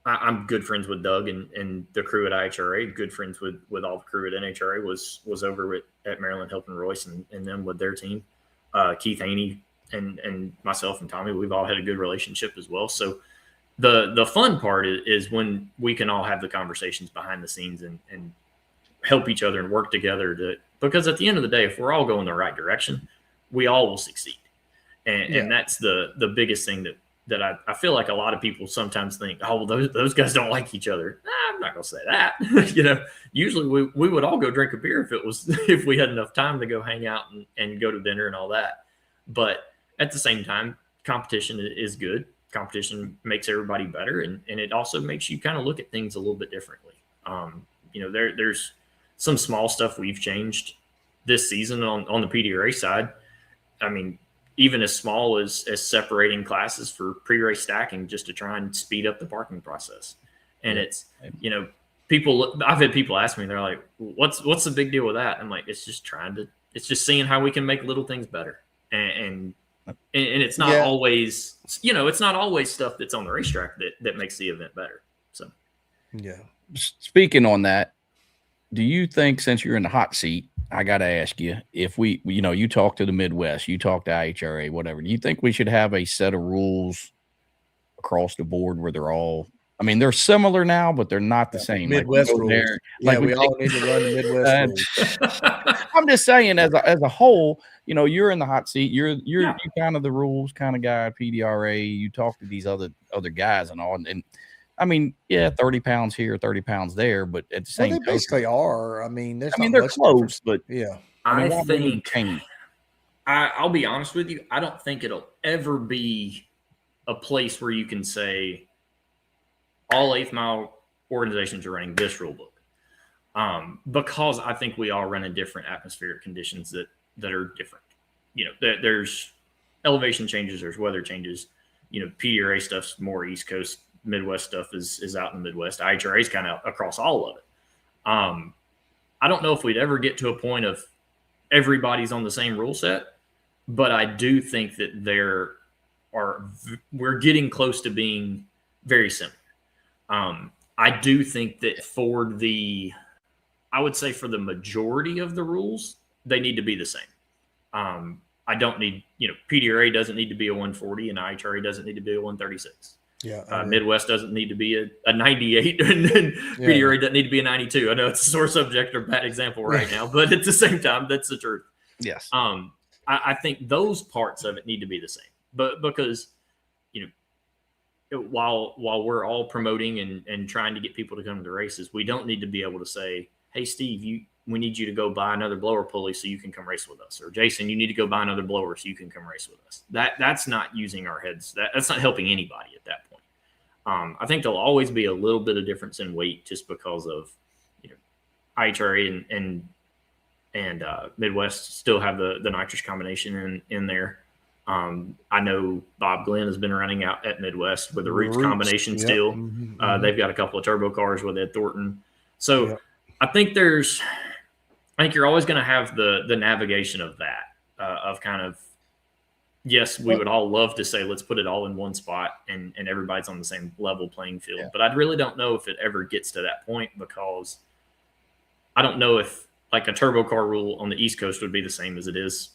I'm good friends with Doug and the crew at IHRA, good friends with all the crew at NHRA, was over at Maryland helping Royce and them with their team. Keith Haney and myself and Tommy, we've all had a good relationship as well. So the fun part is when we can all have the conversations behind the scenes and help each other and work together because at the end of the day, if we're all going the right direction, we all will succeed. And that's the biggest thing that I feel like a lot of people sometimes think, oh, well, those guys don't like each other. I'm not going to say that. Usually we would all go drink a beer if we had enough time to go hang out and go to dinner and all that. But at the same time, competition is good. Competition makes everybody better. And it also makes you kind of look at things a little bit differently. There's some small stuff we've changed this season on the PDRA side. I mean, even as small as separating classes for pre-race stacking just to try and speed up the parking process. And it's, I've had people ask me, they're like, what's the big deal with that? I'm like, it's just seeing how we can make little things better. And it's not always, it's not always stuff that's on the racetrack that makes the event better. So, yeah. Speaking on that, do you think, since you're in the hot seat, I got to ask you, if we, you talk to the Midwest, you talk to NHRA, whatever, do you think we should have a set of rules across the board where they're all, I mean, they're similar now, but they're not the same. Midwest rules. We all need to run the Midwest rules. I'm just saying, as a whole, you're in the hot seat. You're kind of the rules kind of guy, PDRA. You talk to these other guys and all, and I mean, 30 pounds here, 30 pounds there, but at the same time, they basically are. I mean, they're close, but I think I'll be honest with you. I don't think it'll ever be a place where you can say all 8th mile organizations are running this rule book, because I think we all run in different atmospheric conditions that are different. There's elevation changes, there's weather changes. PDRA stuff's more East Coast. Midwest stuff is out in the Midwest. NHRA is kind of across all of it. I don't know if we'd ever get to a point of everybody's on the same rule set, but I do think that we're getting close to being very similar. I do think that I would say for the majority of the rules, they need to be the same. I don't need, PDRA doesn't need to be a 140 and NHRA doesn't need to be a 136. Yeah, Midwest doesn't need to be a 98 and PDRA doesn't need to be a 92. I know it's a sore subject or bad example right now, but at the same time, that's the truth. Yes. I think those parts of it need to be the same, but because, while we're all promoting and trying to get people to come to the races, we don't need to be able to say, hey, Steve, we need you to go buy another blower pulley so you can come race with us. Or Jason, you need to go buy another blower so you can come race with us. That's not using our heads. That's not helping anybody at that point. I think there'll always be a little bit of difference in weight just because of, NHRA and Midwest still have the nitrous combination in there. I know Bob Glenn has been running out at Midwest with the Roots combination still. Mm-hmm. They've got a couple of turbo cars with Ed Thornton. So I think you're always going to have the navigation of that, of kind of, yes, we would all love to say, let's put it all in one spot and everybody's on the same level playing field. Yeah. But I really don't know if it ever gets to that point, because I don't know if like a turbo car rule on the East Coast would be the same as it is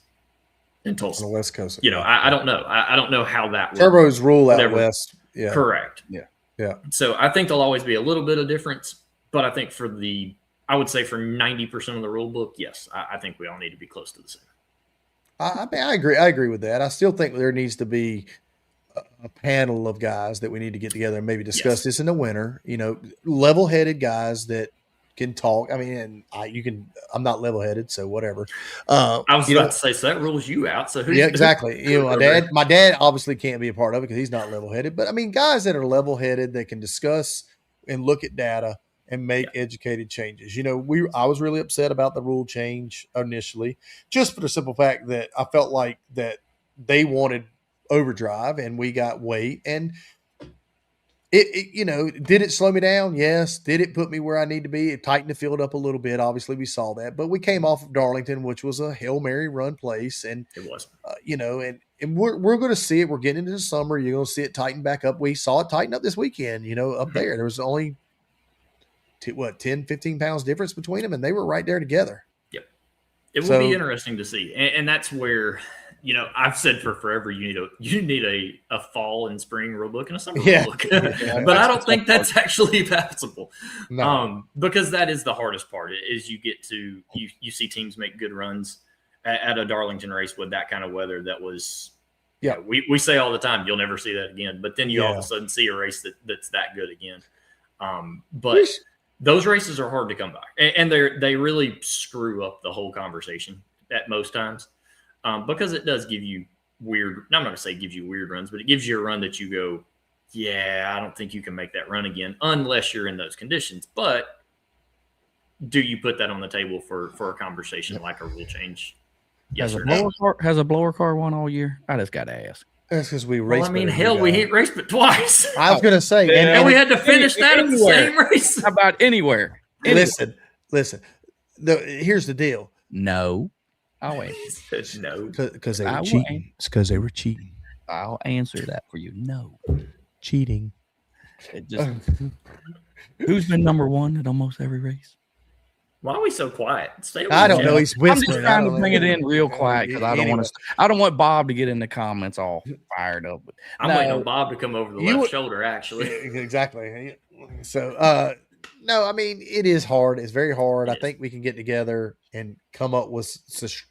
in Tulsa. On the West Coast. I don't know. I don't know how that turbos rule out West. Yeah. Correct. Yeah. Yeah. So I think there'll always be a little bit of difference, but I think I would say for 90% of the rule book, yes, I think we all need to be close to the same. I mean, I agree with that. I still think there needs to be a panel of guys that we need to get together and maybe discuss this in the winter. Level-headed guys that can talk. I mean, I'm not level-headed, so whatever. I was about to say, so that rules you out. So exactly. My dad obviously can't be a part of it because he's not level-headed. But I mean, guys that are level-headed that can discuss and look at data and make educated changes. I was really upset about the rule change initially, just for the simple fact that I felt like that they wanted overdrive and we got weight. And did it slow me down? Yes. Did it put me where I need to be? It tightened the field up a little bit. Obviously we saw that, but we came off of Darlington, which was a Hail Mary run place. And it was, and we're going to see it. We're getting into the summer. You're going to see it tighten back up. We saw it tighten up this weekend, up there. There was only 10, 15 pounds difference between them, and they were right there together. Yep. It will be interesting to see. And that's where, I've said for forever, you need a fall and spring rule book and a summer rule book. But I don't think that's actually possible. No. Because that is the hardest part is you get to, you see teams make good runs at a Darlington race with that kind of weather. That was, we say all the time, you'll never see that again. But then you all of a sudden see a race that's that good again. But those races are hard to come by, and they really screw up the whole conversation at most times, because it does give you weird. I'm not going to say gives you weird runs, but it gives you a run that you go, I don't think you can make that run again unless you're in those conditions. But do you put that on the table for a conversation like a rule change? Yes or no? Has a blower car won all year? I just got to ask. That's because we Well, raced. I mean, better hell, than we you hit raced it twice. I was going to say, Yeah. And we had to finish that at the same race. How about anywhere? listen. Here's the deal. No. I'll answer. No. Because they I were will cheating. It's because they were cheating. I'll answer that for you. No. Cheating. It just, who's been number one at almost every race? Why are we so quiet? Stay I don't know. down. He's I'm whispering. just I trying to don't bring know. it in real quiet because I don't want to. I don't want Bob to get in the comments all fired up. But I'm waiting on Bob to come over the left shoulder, actually. Exactly. So, no, I mean, it is hard. It's very hard. I think we can get together and come up with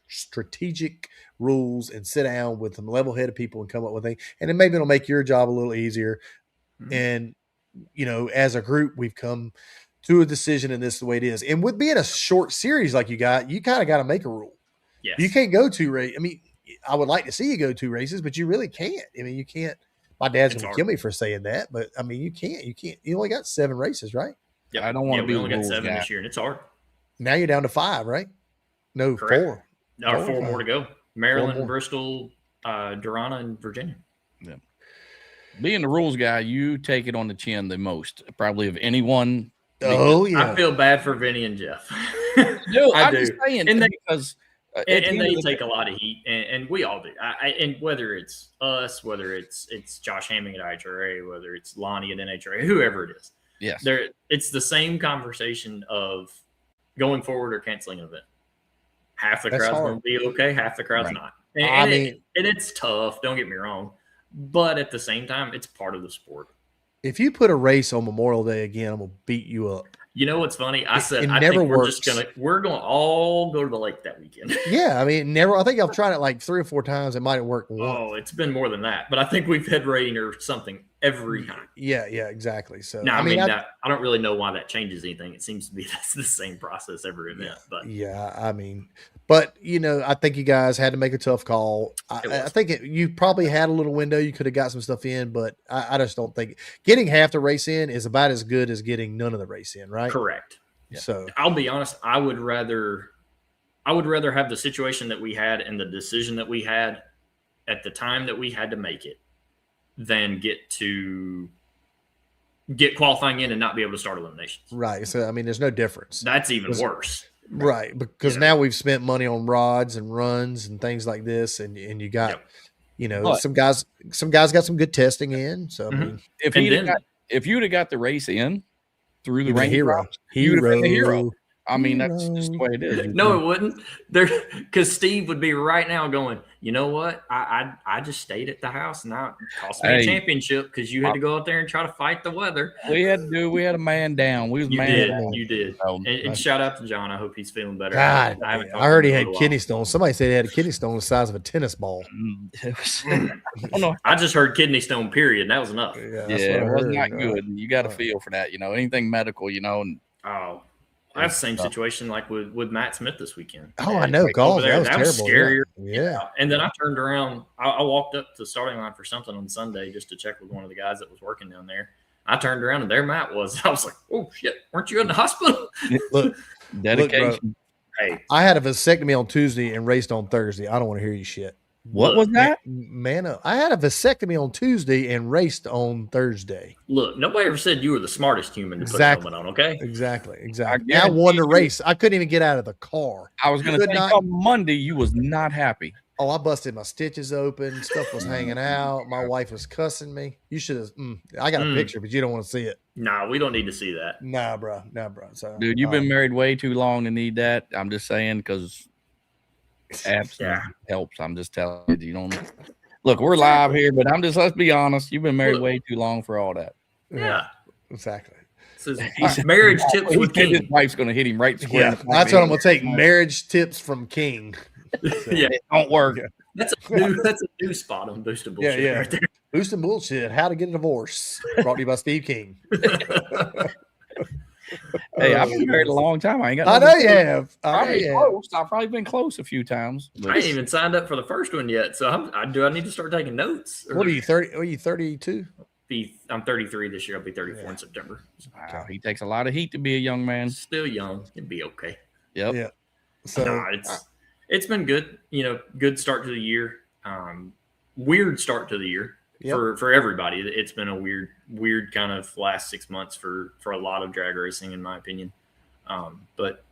strategic rules and sit down with some level-headed people and come up with things. And then maybe it'll make your job a little easier. Mm-hmm. And, as a group, we've come to a decision, and this is the way it is. And with being a short series like you kind of got to make a rule. Yes. You can't go 2 races. I mean, I would like to see you go 2 races, but you really can't. I mean, you can't. My dad's going to kill me for saying that, but I mean, you can't. You only got 7 races, right? Yeah, I don't want to be. We only got 7 this year, and it's hard. Now you're down to 5, right? No, correct. 4. No, 4 more to go. Maryland, Bristol, Durana, and Virginia. Yeah. Being the rules guy, you take it on the chin the most, probably of anyone. Oh yeah, I feel bad for Vinny and Jeff. No, I'm just saying, and because they take a lot of heat, and we all do. And whether it's us, whether it's Josh Hamming at NHRA, whether it's Lonnie at NHRA, whoever it is, yes, it's the same conversation of going forward or canceling an event. Half the crowd's going to be okay, half the crowd's not. And it's tough. Don't get me wrong, but at the same time, it's part of the sport. If you put a race on Memorial Day again, I'm gonna beat you up. You know what's funny? I said I think we're gonna all go to the lake that weekend. Yeah, I mean, I think I've tried it like 3 or 4 times. It might have worked once. Oh, it's been more than that, but I think we've had rain or something every time. Yeah, exactly. So now, I don't really know why that changes anything. It seems to be that's the same process every event. But but I think you guys had to make a tough call. I think you probably had a little window. You could have got some stuff in, but I just don't think getting half the race in is about as good as getting none of the race in, right? Correct. Yeah. So I'll be honest. I would rather have the situation that we had and the decision that we had at the time that we had to make it than get qualifying in and not be able to start eliminations. Right. So, I mean, there's no difference. That's even worse. Right. Because now we've spent money on rods and runs and things like this. And you got, some guys got some good testing in. So, I mean, if you'd have got the race in through the rain, hero. You'd have been the hero. I mean, that's just the way it is. No, it wouldn't. Because Steve would be right now going, you know what? I just stayed at the house and now it cost me a championship because you had to go out there and try to fight the weather. We had a man down. You did. And shout out to John. I hope he's feeling better. God, I heard he had kidney stones. Somebody said he had a kidney stone the size of a tennis ball. I just heard kidney stone, period. And that was enough. Yeah, it was not good. You got to feel for that. Anything medical, That's the same situation like with Matt Smith this weekend. Oh, I know. Golf. That was terrible. Scarier. Yeah. And then I turned around. I walked up to the starting line for something on Sunday just to check with one of the guys that was working down there. I turned around and there Matt was. I was like, oh, shit. Weren't you in the hospital? Look, dedication. Hey, I had a vasectomy on Tuesday and raced on Thursday. I don't want to hear you shit. What was that? Man, I had a vasectomy on Tuesday and raced on Thursday. Look, nobody ever said you were the smartest human to put a helmet on, okay? Exactly. I won the race. I couldn't even get out of the car. I was going to say, on Monday, you was not happy. Oh, I busted my stitches open. Stuff was hanging out. My wife was cussing me. You should have. I got a picture, but you don't want to see it. Nah, we don't need to see that. Nah, bro. So, dude, you've been married way too long to need that. I'm just saying because absolutely helps. I'm just telling you. You don't look. We're live here, but let's be honest. You've been married way too long for all that. Yeah, exactly. Marriage tips with King. His wife's going to hit him right square. Yeah, that's what I'm going to take. Marriage tips from King. So, it don't work. That's a new spot on Boost and Bullshit right there. Boost and Bullshit. How to get a divorce. Brought to you by Steve King. Hey, I've been married a long time. I ain't got. I know you have. I've probably been close a few times. I ain't even signed up for the first one yet, so I need to start taking notes. What are you 30? Are you 32? I'm 33 this year. I'll be 34 in September. Wow, he takes a lot of heat to be a young man. Still young. It'd be okay. Yep. Yeah. So it's been good. Good start to the year. weird start to the year Yep. for everybody. It's been a weird kind of last 6 months for a lot of drag racing, in my opinion. But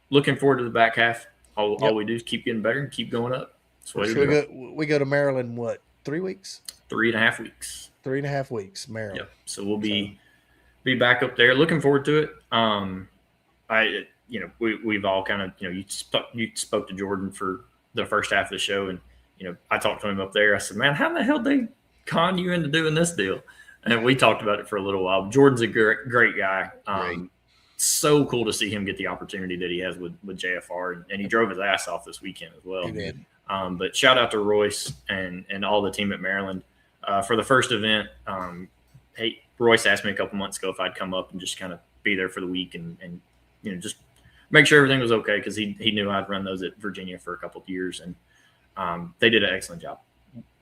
looking forward to the back half. All we do is keep getting better and keep going up. So we go to Maryland, what, 3 weeks? 3.5 weeks. 3.5 weeks, Maryland. Yep. So we'll be back up there. Looking forward to it. We've all kind of, you spoke to Jordan for the first half of the show, and I talked to him up there. I said, man, how the hell did they con you into doing this deal? And we talked about it for a little while. Jordan's a great guy. So cool to see him get the opportunity that he has with JFR, and he drove his ass off this weekend as well. He did. But shout out to Royce and all the team at Maryland for the first event. Hey, Royce asked me a couple months ago if I'd come up and just kind of be there for the week and just make sure everything was okay, because he knew I'd run those at Virginia for a couple of years, and they did an excellent job.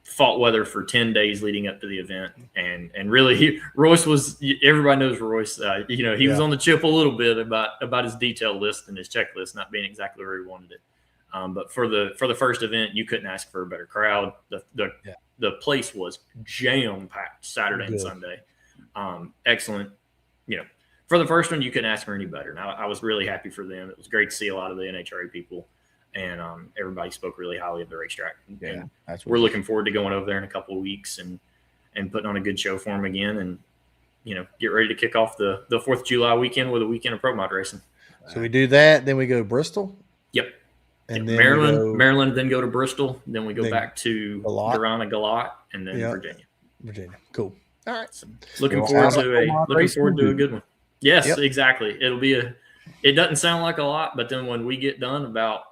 Fought weather for 10 days leading up to the event, and really Royce was, everybody knows Royce. He was on the chip a little bit about his detail list and his checklist not being exactly where he wanted it. But for the first event, you couldn't ask for a better crowd. The place was jam packed Saturday and Sunday. Excellent. For the first one, you couldn't ask for any better. Now, I was really happy for them. It was great to see a lot of the NHRA people. And everybody spoke really highly of the racetrack. Yeah, we're looking forward to going over there in a couple of weeks and putting on a good show for them again, and get ready to kick off the 4th of July weekend with a weekend of pro mod racing. So we do that, then we go to Bristol. Yep. And then Maryland, then go to Bristol, then we go back to Galat, and then Virginia. Cool. All right. So looking forward to a good one. Yes, exactly. It doesn't sound like a lot, but then when we get done, about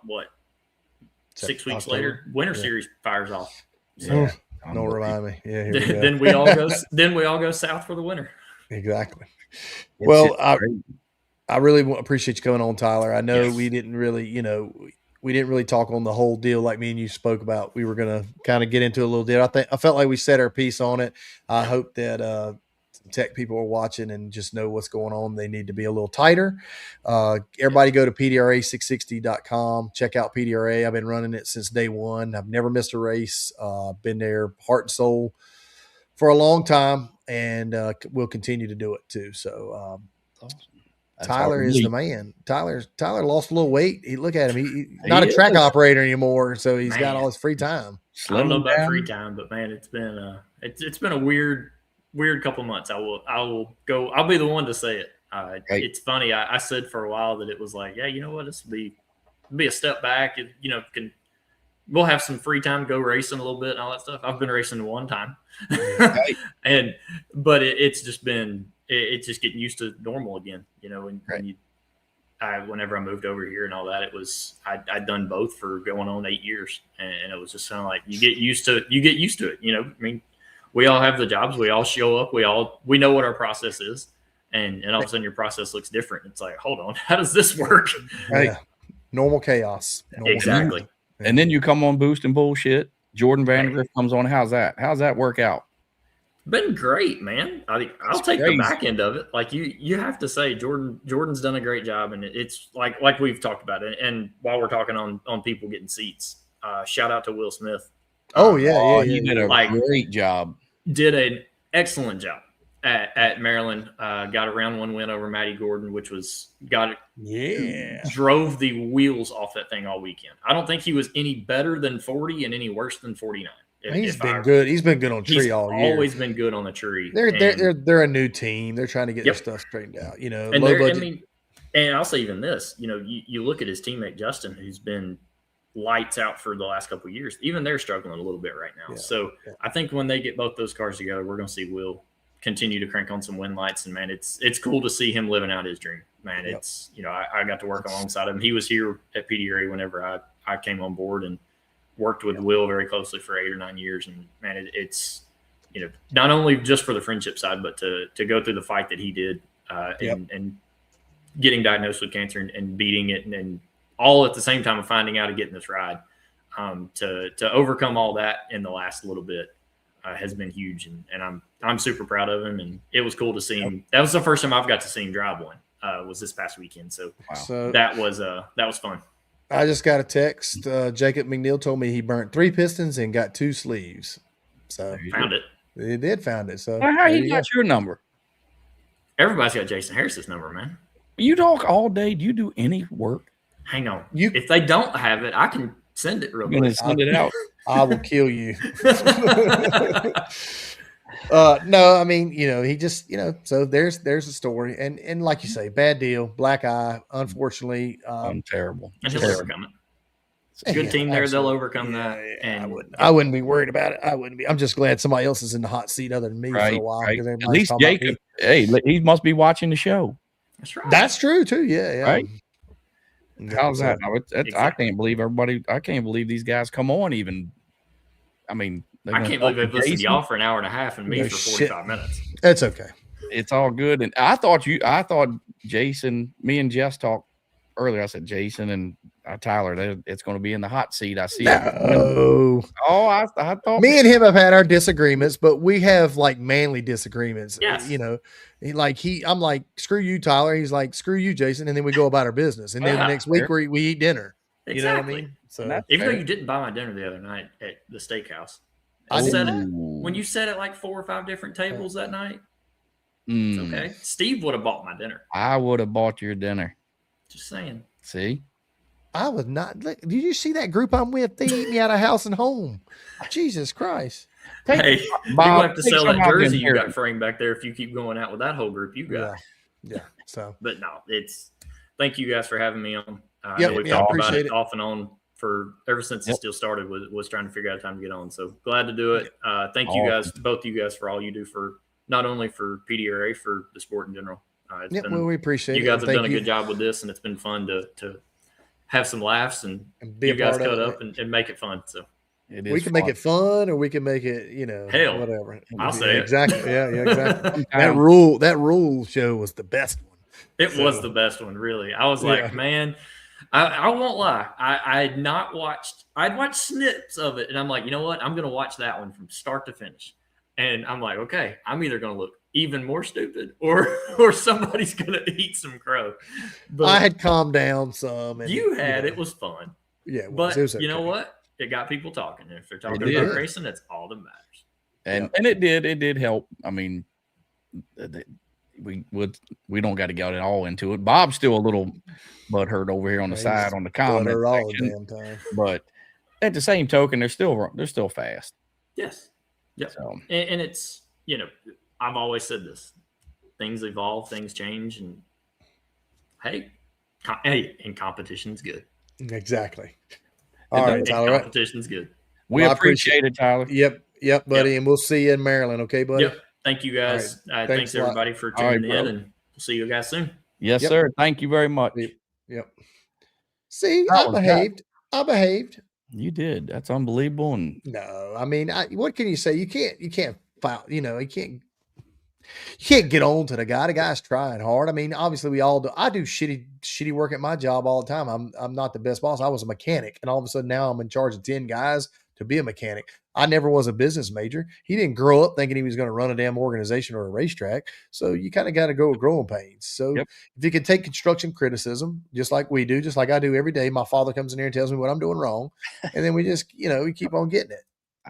6 weeks later, Winter Series fires off. So, don't remind me. Yeah, here we go. Then we all go. Then we all go south for the winter. Exactly. Well, I really appreciate you coming on, Tyler. I know we didn't really talk on the whole deal like me and you spoke about. We were going to kind of get into a little deal. I felt like we set our piece on it. I hope that tech people are watching and just know what's going on. They need to be a little tighter. Everybody go to PDRA660.com. Check out PDRA. I've been running it since day one. I've never missed a race. Been there heart and soul for a long time, and we'll continue to do it too. So Tyler is the man. Tyler lost a little weight. Look at him. He's not a track operator anymore, so he's got all his free time. I don't know about free time, but man, it's been a weird couple months. I'll be the one to say it. It's funny. I said for a while that it was like, yeah, you know what, this will be a step back. We'll have some free time, go racing a little bit and all that stuff. I've been racing one time, but it's just been, it's just getting used to normal again, whenever I moved over here and all that, it was, I'd done both for going on 8 years, and it was just kind of like, you get used to it. I mean, we all have the jobs. We all show up. We know what our process is. And all of a sudden your process looks different. It's like, hold on, how does this work? Right. Normal chaos. Exactly. And then you come on Boost and Bullshit. Jordan Vandergriff comes on. How's that work out? Been great, man. I'll take the back end of it. Like you have to say Jordan's done a great job. And it's like we've talked about it. And while we're talking on people getting seats, shout out to Will Smith. He did a great job. Did an excellent job at Maryland. Got a round one win over Matty Gordon, which was drove the wheels off that thing all weekend. I don't think he was any better than 40 and any worse than 49. He's been good. He's been good on tree all year. Always been good on the tree. They're a new team. They're trying to get their stuff straightened out. And low budget. And I'll say even this. You look at his teammate Justin, who's been lights out for the last couple of years. Even they're struggling a little bit right now. I think when they get both those cars together, we're going to see Will continue to crank on some win lights. And man, it's cool to see him living out his dream. Man, it's I got to work alongside him. He was here at PDRA whenever I came on board and worked with Will very closely for 8 or 9 years. And man, it's not only just for the friendship side, but to go through the fight that he did and getting diagnosed with cancer and beating it and all at the same time of finding out and getting this ride, to overcome all that in the last little bit has been huge, and I'm super proud of him. And it was cool to see him. That was the first time I've got to see him drive one. Was this past weekend, so that was fun. I just got a text. Jacob McNeil told me he burnt 3 pistons and got 2 sleeves. So Found it. He did found it. So Well, how he got your number? Everybody's got Jason Harris's number, man. You talk all day. Do you do any work? Hang on. If they don't have it, I can send it real quick. Send it out. I will kill you. No, I mean, he just, so there's a story. And like you say, bad deal, black eye, unfortunately. Terrible. And he'll overcome it. It's a good team there. They'll overcome that. And I wouldn't be worried about it. I wouldn't be. I'm just glad somebody else is in the hot seat other than me for a while. Right. At least Jacob, he must be watching the show. That's right. That's true too. Yeah. Right. How's that? I can't believe everybody. I can't believe these guys come on even. I mean, I can't believe they've listened to y'all for an hour and a half and me for 45 minutes. That's okay. It's all good. And I thought Jason, me and Jess talked earlier. I said Jason and Tyler, it's going to be in the hot seat. I see it. Oh, I thought me and him have had our disagreements, but we have like manly disagreements. Yes. I'm like, screw you, Tyler. He's like, screw you, Jason. And then we go about our business. And then the next week we eat dinner. Exactly. You know what I mean? So even though you didn't buy my dinner the other night at the steakhouse, when you sat at like 4 or 5 different tables that night, it's okay. Steve would have bought my dinner. I would have bought your dinner. Just saying. See? I was not. Did you see that group I'm with? They eat me out of house and home. Jesus Christ. Hey, Bob, you have to sell that jersey you got framed back there if you keep going out with that whole group you got. Yeah. So, but no, thank you guys for having me on. We've I talked appreciate about it off and on for ever since it still started was trying to figure out a time to get on. So glad to do it. Thank you guys, both you guys, for all you do for not only for PDRA, for the sport in general. We appreciate it. You guys have done a good job with this, and it's been fun to have some laughs and you guys cut up and make it fun. So we can make it fun, or we can make it, hell, whatever. I'll say it. Exactly. Yeah, exactly. that rule show was the best one. It was the best one, really. I was like, man, I won't lie. I'd watched snips of it, and I'm like, you know what? I'm going to watch that one from start to finish. And I'm like, okay, I'm either going to look even more stupid or somebody's going to eat some crow. But I had calmed down some. And, it was fun. Yeah. It was you know what? It got people talking. If they're talking about racing, that's all that matters. And it did help. I mean, we don't got to get it all into it. Bob's still a little butthurt over here on the side on the comment section, but at the same token, they're still fast. Yes. Yep. So, and it's I've always said this: things evolve, things change, and hey, and competition's good. Exactly. All right, Tyler. Competition's good. We appreciate it, Tyler. Yep, buddy, and we'll see you in Maryland. Okay, buddy. Yep. Thank you guys. Right. Thanks everybody for tuning in, and we'll see you guys soon. Yes, sir. Thank you very much. Yep. See, I behaved. You did. That's unbelievable. And no, I mean, what can you say? You can't file. You can't get on to the guy. The guy's trying hard. I mean, obviously we all do. I do shitty work at my job all the time. I'm not the best boss. I was a mechanic, and all of a sudden now I'm in charge of 10 guys to be a mechanic. I never was a business major. He didn't grow up thinking he was going to run a damn organization or a racetrack. So you kind of got to go with growing pains. So if you can take construction criticism, just like we do, just like I do every day, my father comes in here and tells me what I'm doing wrong. And then we just, we keep on getting it.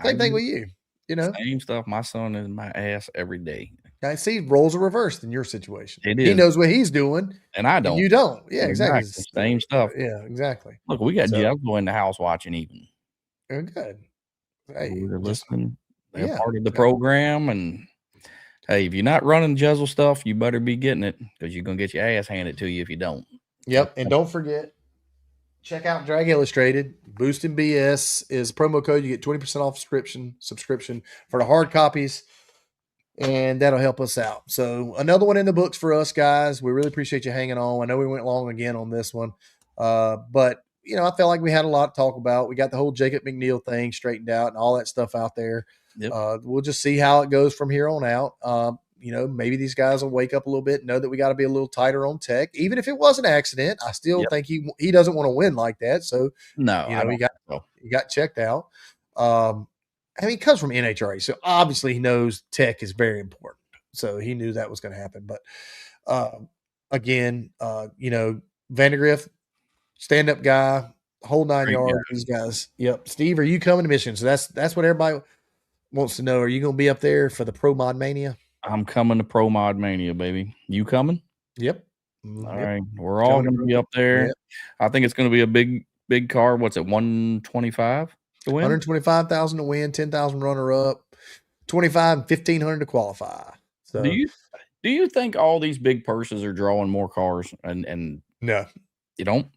Same thing with you, Same stuff. My son is my ass every day. I see roles are reversed in your situation. It is. He knows what he's doing. And I don't. And you don't. Yeah, exactly. Same stuff. Yeah, exactly. Look, we got Jello in the house watching even. Good. Hey, they're listening. They're part of the program. And hey, if you're not running Jezel stuff, you better be getting it, because you're going to get your ass handed to you if you don't. Yep. And don't forget, check out Drag Illustrated. Boosting BS is promo code. You get 20% off subscription for the hard copies, and that'll help us out. So another one in the books for us, guys. We really appreciate you hanging on. I know we went long again on this one, but I felt like we had a lot to talk about. We got the whole Jacob McNeil thing straightened out and all that stuff out there. Yep. We'll just see how it goes from here on out. Maybe these guys will wake up a little bit, know that we got to be a little tighter on tech. Even if it was an accident, I still think he doesn't want to win like that. So no, he got checked out. He comes from NHRA, so obviously he knows tech is very important. So he knew that was going to happen. But again, Vandergriff, stand-up guy, whole 9 Great yards. These guys. Yep. Steve, are you coming to Michigan? So that's what everybody wants to know. Are you going to be up there for the Pro Mod Mania? I'm coming to Pro Mod Mania, baby. You coming? Yep. All right. We're all going to be up there. Yep. I think it's going to be a big car. What's it, 125 to win? 125,000 to win, 10,000 runner up, 25 and 1,500 to qualify. So do you think all these big purses are drawing more cars? And no, you don't?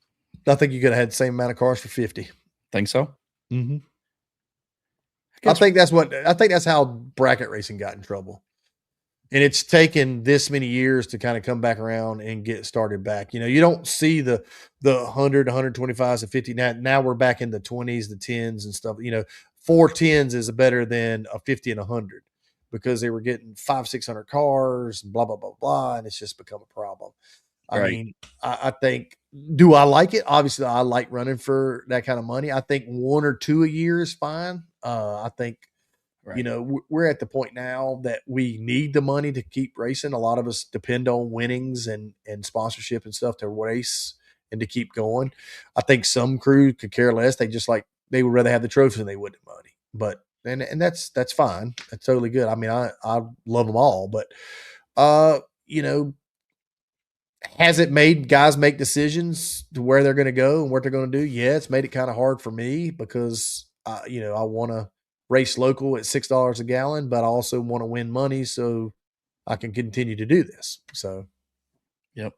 I think you could have had the same amount of cars for 50. Think so? Mm-hmm. I think that's how bracket racing got in trouble. And it's taken this many years to kind of come back around and get started back. You don't see the 100, 125s and 50. Now we're back in the 20s, the 10s and stuff. 4 10s is better than a 50 and 100 because they were getting 500-600 cars and blah, blah, blah, blah. And it's just become a problem. I mean, I think, do I like it? Obviously, I like running for that kind of money. I think 1 or 2 a year is fine. I think, we're at the point now that we need the money to keep racing. A lot of us depend on winnings and sponsorship and stuff to race and to keep going. I think some crew could care less. They would rather have the trophy than they would the money. But and that's fine. That's totally good. I mean, I love them all, but has it made guys make decisions to where they're going to go and what they're going to do? Yeah, it's made it kind of hard for me because I want to race local at $6 a gallon, but I also want to win money so I can continue to do this. So, yep.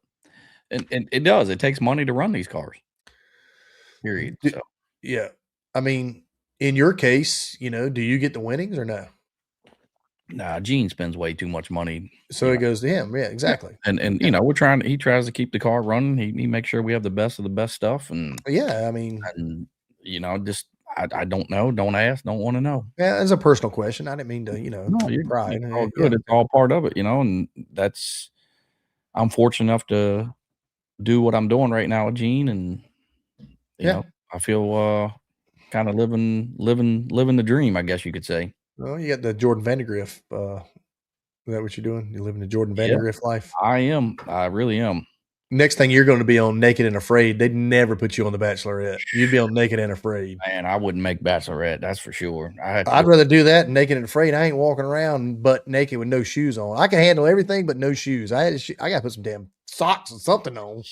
And it does. It takes money to run these cars. Period. So. Yeah. I mean, in your case, do you get the winnings or no? Nah, Gene spends way too much money. So it goes to him. Yeah, exactly. And he tries to keep the car running. He makes sure we have the best of the best stuff. And yeah, I mean, just I don't know. Don't ask. Don't want to know. Yeah, it's a personal question. I didn't mean to, No, you're pry. It's all good. Yeah. It's all part of it, and I'm fortunate enough to do what I'm doing right now with Gene, and I feel kind of living the dream, I guess you could say. Well, you got the Jordan Vandergriff. Is that what you're doing? You're living the Jordan Vandergriff life? I am. I really am. Next thing you're going to be on Naked and Afraid. They'd never put you on the Bachelorette. You'd be on Naked and Afraid. Man, I wouldn't make Bachelorette. That's for sure. I'd rather do that than Naked and Afraid. I ain't walking around butt naked with no shoes on. I can handle everything but no shoes. I got to put some damn socks or something on.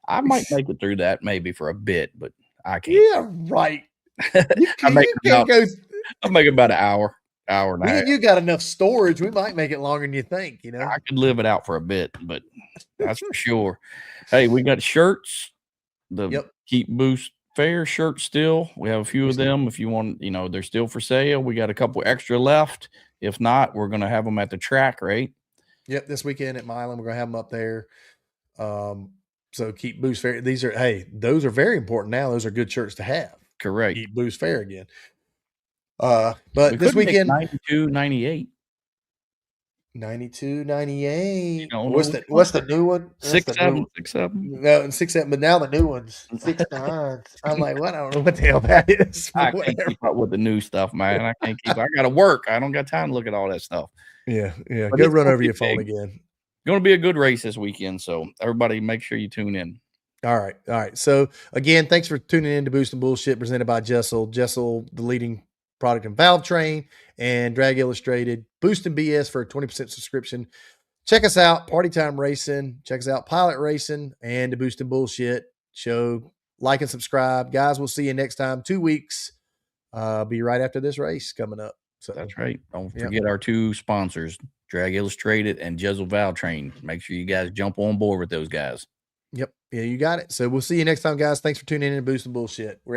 I might make it through that maybe for a bit, but I can't. Yeah, right. I'm making about an hour and a half. You got enough storage. We might make it longer than you think. I could live it out for a bit, but that's for sure. Hey, we got shirts. The Keep Boost Fair shirts still. We have a few of them. If you want, they're still for sale. We got a couple extra left. If not, we're going to have them at the track, right? Yep. This weekend at Milan, we're going to have them up there. So Keep Boost Fair. Those are very important now. Those are good shirts to have. Correct. Keep Boost Fair again. But this weekend, 92, 98. 92, 98. What's the new one? 6'7". 6'7". No, 6'7". But now the new one's 6'9". I'm like, what? I don't know what the hell that is. I can't keep up with the new stuff, man. I got to work. I don't got time to look at all that stuff. Yeah. But go run over your phone again. Going to be a good race this weekend, so everybody make sure you tune in. All right. So again, thanks for tuning in to Boost and Bullshit, presented by Jessel. Jessel, the leading product in valve train and Drag Illustrated. Boost and BS for a 20% subscription. Check us out, Party Time Racing. Check us out, Pilot Racing, and the Boost and Bullshit show. Like and subscribe, guys. We'll see you next time. 2 weeks. Be right after this race coming up. So that's right. Don't forget our 2 sponsors, Drag Illustrated and Jessel Valve Train. Make sure you guys jump on board with those guys. Yep. Yeah, you got it. So we'll see you next time, guys. Thanks for tuning in to Boost and Bullshit. We're out.